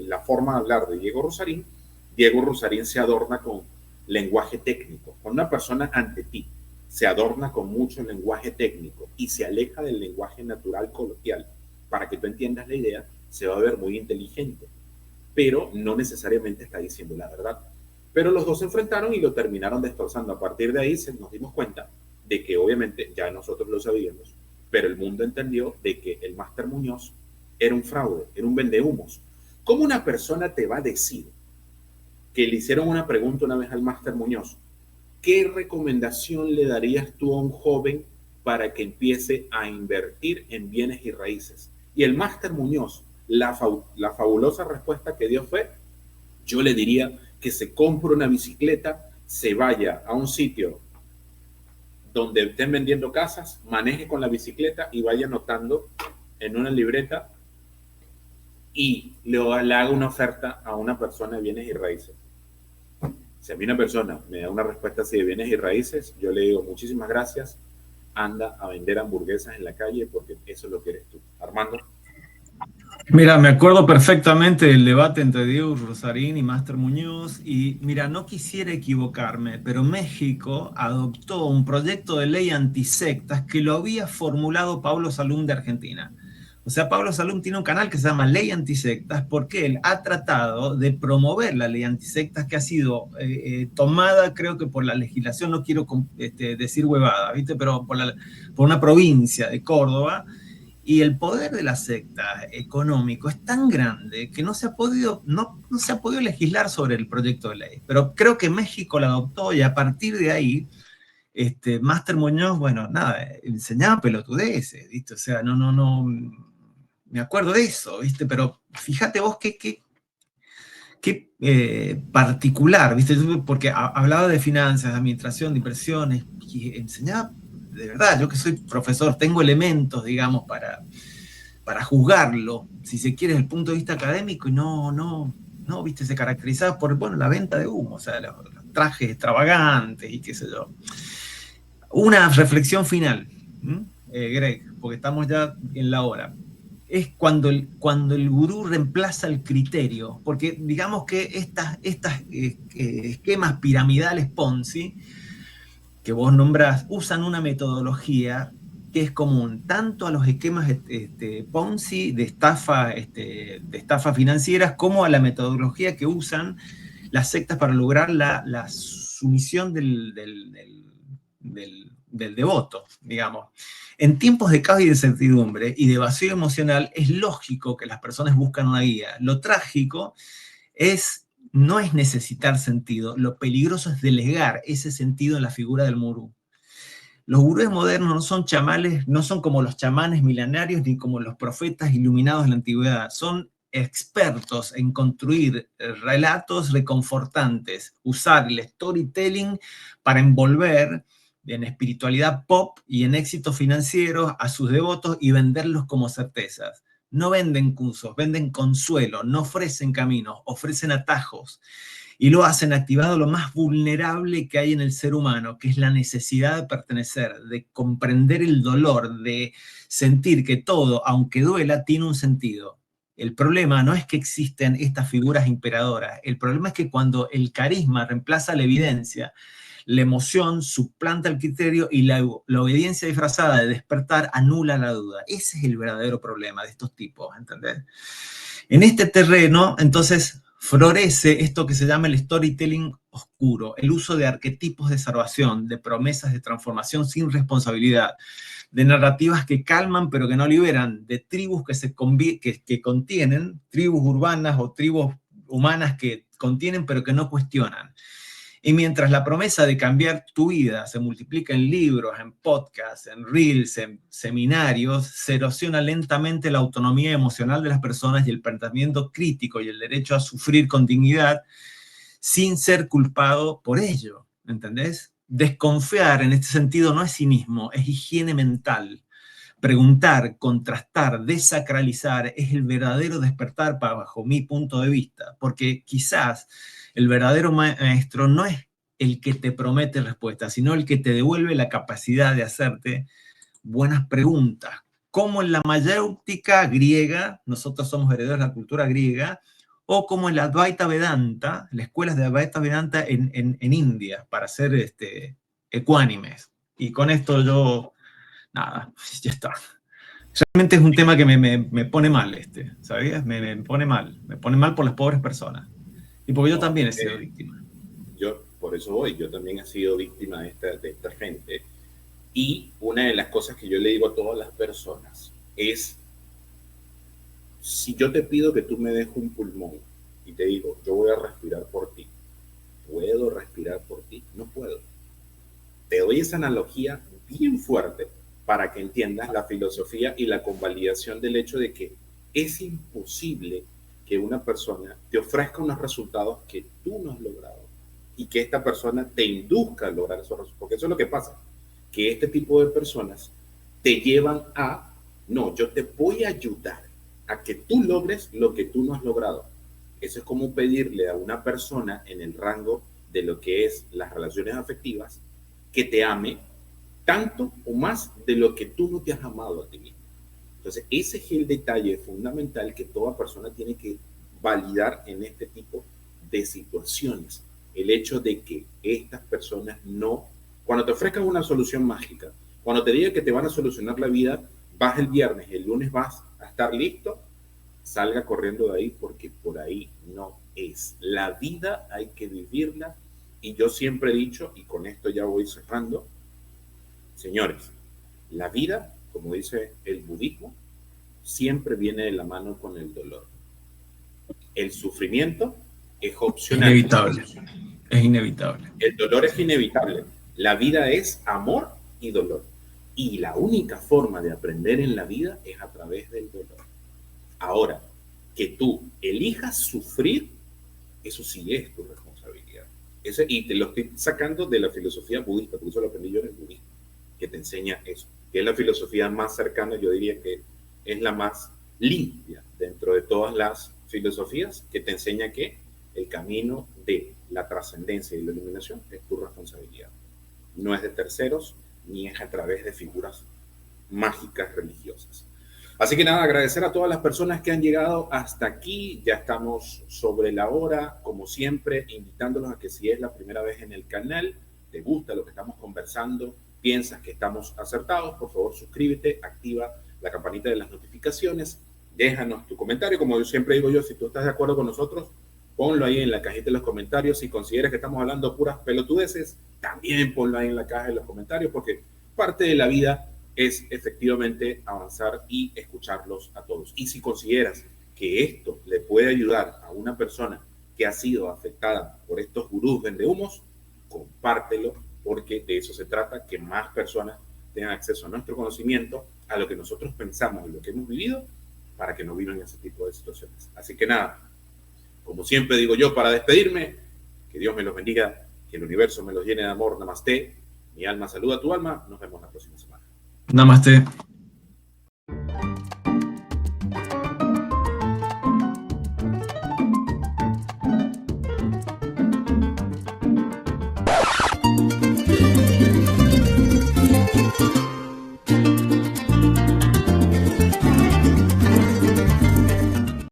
la forma de hablar de Diego Rosarín se adorna con lenguaje técnico. Cuando una persona ante ti se adorna con mucho lenguaje técnico y se aleja del lenguaje natural coloquial para que tú entiendas la idea, se va a ver muy inteligente, pero no necesariamente está diciendo la verdad. Pero los dos se enfrentaron y lo terminaron destrozando. A partir de ahí nos dimos cuenta de que obviamente ya nosotros lo sabíamos, pero el mundo entendió de que el Máster Muñoz era un fraude, era un vendehumos. ¿Cómo una persona te va a decir que le hicieron una pregunta una vez al Máster Muñoz? ¿Qué recomendación le darías tú a un joven para que empiece a invertir en bienes y raíces? Y el Máster Muñoz, la fabulosa respuesta que dio fue: yo le diría que se compre una bicicleta, se vaya a un sitio donde estén vendiendo casas, maneje con la bicicleta y vaya anotando en una libreta y le haga una oferta a una persona de bienes y raíces. Si a mí una persona me da una respuesta así de bienes y raíces, yo le digo muchísimas gracias, anda a vender hamburguesas en la calle porque eso es lo que eres tú. Armando. Mira, me acuerdo perfectamente del debate entre Diego Rosarín y Máster Muñoz y mira, no quisiera equivocarme, pero México adoptó un proyecto de ley antisectas que lo había formulado Pablo Salum de Argentina. O sea, Pablo Salum tiene un canal que se llama Ley Antisectas porque él ha tratado de promover la ley antisectas que ha sido tomada, creo que por la legislación, no quiero decir huevada, ¿viste? Pero por una provincia de Córdoba. Y el poder de la secta económico es tan grande que no se ha podido legislar sobre el proyecto de ley. Pero creo que México la adoptó y a partir de ahí, Máster Muñoz, bueno, nada, enseñaba pelotudeces, ¿viste? O sea, no, me acuerdo de eso, ¿viste? Pero fíjate vos qué particular, ¿viste? Porque hablaba de finanzas, de administración, de inversiones, y enseñaba. De verdad, yo que soy profesor, tengo elementos, digamos, para juzgarlo, si se quiere, desde el punto de vista académico, y no, viste, se caracterizaba por, bueno, la venta de humo, o sea, los trajes extravagantes y qué sé yo. Una reflexión final, Greg, porque estamos ya en la hora, es cuando el gurú reemplaza el criterio, porque digamos que estas esquemas piramidales Ponzi, que vos nombrás, usan una metodología que es común tanto a los esquemas Ponzi de estafa financieras como a la metodología que usan las sectas para lograr la sumisión del devoto, digamos. En tiempos de caos y de incertidumbre y de vacío emocional es lógico que las personas buscan una guía. Lo trágico no es necesitar sentido, lo peligroso es delegar ese sentido en la figura del gurú. Los gurúes modernos no son como los chamanes milenarios ni como los profetas iluminados de la antigüedad, son expertos en construir relatos reconfortantes, usar el storytelling para envolver en espiritualidad pop y en éxitos financieros a sus devotos y venderlos como certezas. No venden cursos, venden consuelo, no ofrecen caminos, ofrecen atajos. Y lo hacen activado lo más vulnerable que hay en el ser humano, que es la necesidad de pertenecer, de comprender el dolor, de sentir que todo, aunque duela, tiene un sentido. El problema no es que existen estas figuras imperadoras, el problema es que cuando el carisma reemplaza la evidencia, la emoción suplanta el criterio y la obediencia disfrazada de despertar anula la duda. Ese es el verdadero problema de estos tipos, ¿entendés? En este terreno, entonces, florece esto que se llama el storytelling oscuro, el uso de arquetipos de salvación, de promesas de transformación sin responsabilidad, de narrativas que calman pero que no liberan, de tribus que contienen, tribus urbanas o tribus humanas que contienen pero que no cuestionan. Y mientras la promesa de cambiar tu vida se multiplica en libros, en podcasts, en reels, en seminarios, se erosiona lentamente la autonomía emocional de las personas y el pensamiento crítico y el derecho a sufrir con dignidad sin ser culpado por ello, ¿entendés? Desconfiar en este sentido no es cinismo, es higiene mental. Preguntar, contrastar, desacralizar es el verdadero despertar bajo mi punto de vista, porque quizás el verdadero maestro no es el que te promete respuestas, sino el que te devuelve la capacidad de hacerte buenas preguntas. Como en la mayéutica griega, nosotros somos herederos de la cultura griega, o como en la Advaita Vedanta, las escuelas de Advaita Vedanta en India, para ser ecuánimes. Y con esto yo, nada, ya está. Realmente es un tema que me pone mal, ¿sabías? Me pone mal por las pobres personas. Y porque yo también he sido víctima. Yo, por eso voy, yo también he sido víctima de esta gente. Y una de las cosas que yo le digo a todas las personas es, si yo te pido que tú me des un pulmón y te digo, yo voy a respirar por ti, ¿puedo respirar por ti? No puedo. Te doy esa analogía bien fuerte para que entiendas la filosofía y la convalidación del hecho de que es imposible que una persona te ofrezca unos resultados que tú no has logrado y que esta persona te induzca a lograr esos resultados. Porque eso es lo que pasa, que este tipo de personas te llevan a, no, yo te voy a ayudar a que tú logres lo que tú no has logrado. Eso es como pedirle a una persona en el rango de lo que es las relaciones afectivas que te ame tanto o más de lo que tú no te has amado a ti mismo. Entonces, ese es el detalle fundamental que toda persona tiene que validar en este tipo de situaciones. El hecho de que estas personas no, cuando te ofrezcan una solución mágica, cuando te digan que te van a solucionar la vida, vas el viernes, el lunes vas a estar listo, salga corriendo de ahí porque por ahí no es. La vida hay que vivirla y yo siempre he dicho, y con esto ya voy cerrando, señores, la vida, como dice el budismo, siempre viene de la mano con el dolor. El sufrimiento es opcional. Inevitable. Es inevitable. El dolor es inevitable. La vida es amor y dolor. Y la única forma de aprender en la vida es a través del dolor. Ahora, que tú elijas sufrir, eso sí es tu responsabilidad. Y te lo estoy sacando de la filosofía budista, porque eso lo aprendí yo en el budismo, que te enseña eso, que es la filosofía más cercana, yo diría que es la más limpia dentro de todas las filosofías, que te enseña que el camino de la trascendencia y la iluminación es tu responsabilidad. No es de terceros, ni es a través de figuras mágicas religiosas. Así que nada, agradecer a todas las personas que han llegado hasta aquí. Ya estamos sobre la hora, como siempre, invitándolos a que si es la primera vez en el canal, te gusta lo que estamos conversando, piensas que estamos acertados, por favor suscríbete, activa la campanita de las notificaciones, déjanos tu comentario. Como yo siempre digo yo, si tú estás de acuerdo con nosotros, ponlo ahí en la cajita de los comentarios. Si consideras que estamos hablando puras pelotudeces, también ponlo ahí en la caja de los comentarios, porque parte de la vida es efectivamente avanzar y escucharlos a todos. Y si consideras que esto le puede ayudar a una persona que ha sido afectada por estos gurús vendehumos, compártelo, porque de eso se trata, que más personas tengan acceso a nuestro conocimiento, a lo que nosotros pensamos y lo que hemos vivido, para que no vivan ese tipo de situaciones. Así que nada, como siempre digo yo, para despedirme, que Dios me los bendiga, que el universo me los llene de amor. Namaste. Mi alma saluda a tu alma. Nos vemos la próxima semana. Namaste.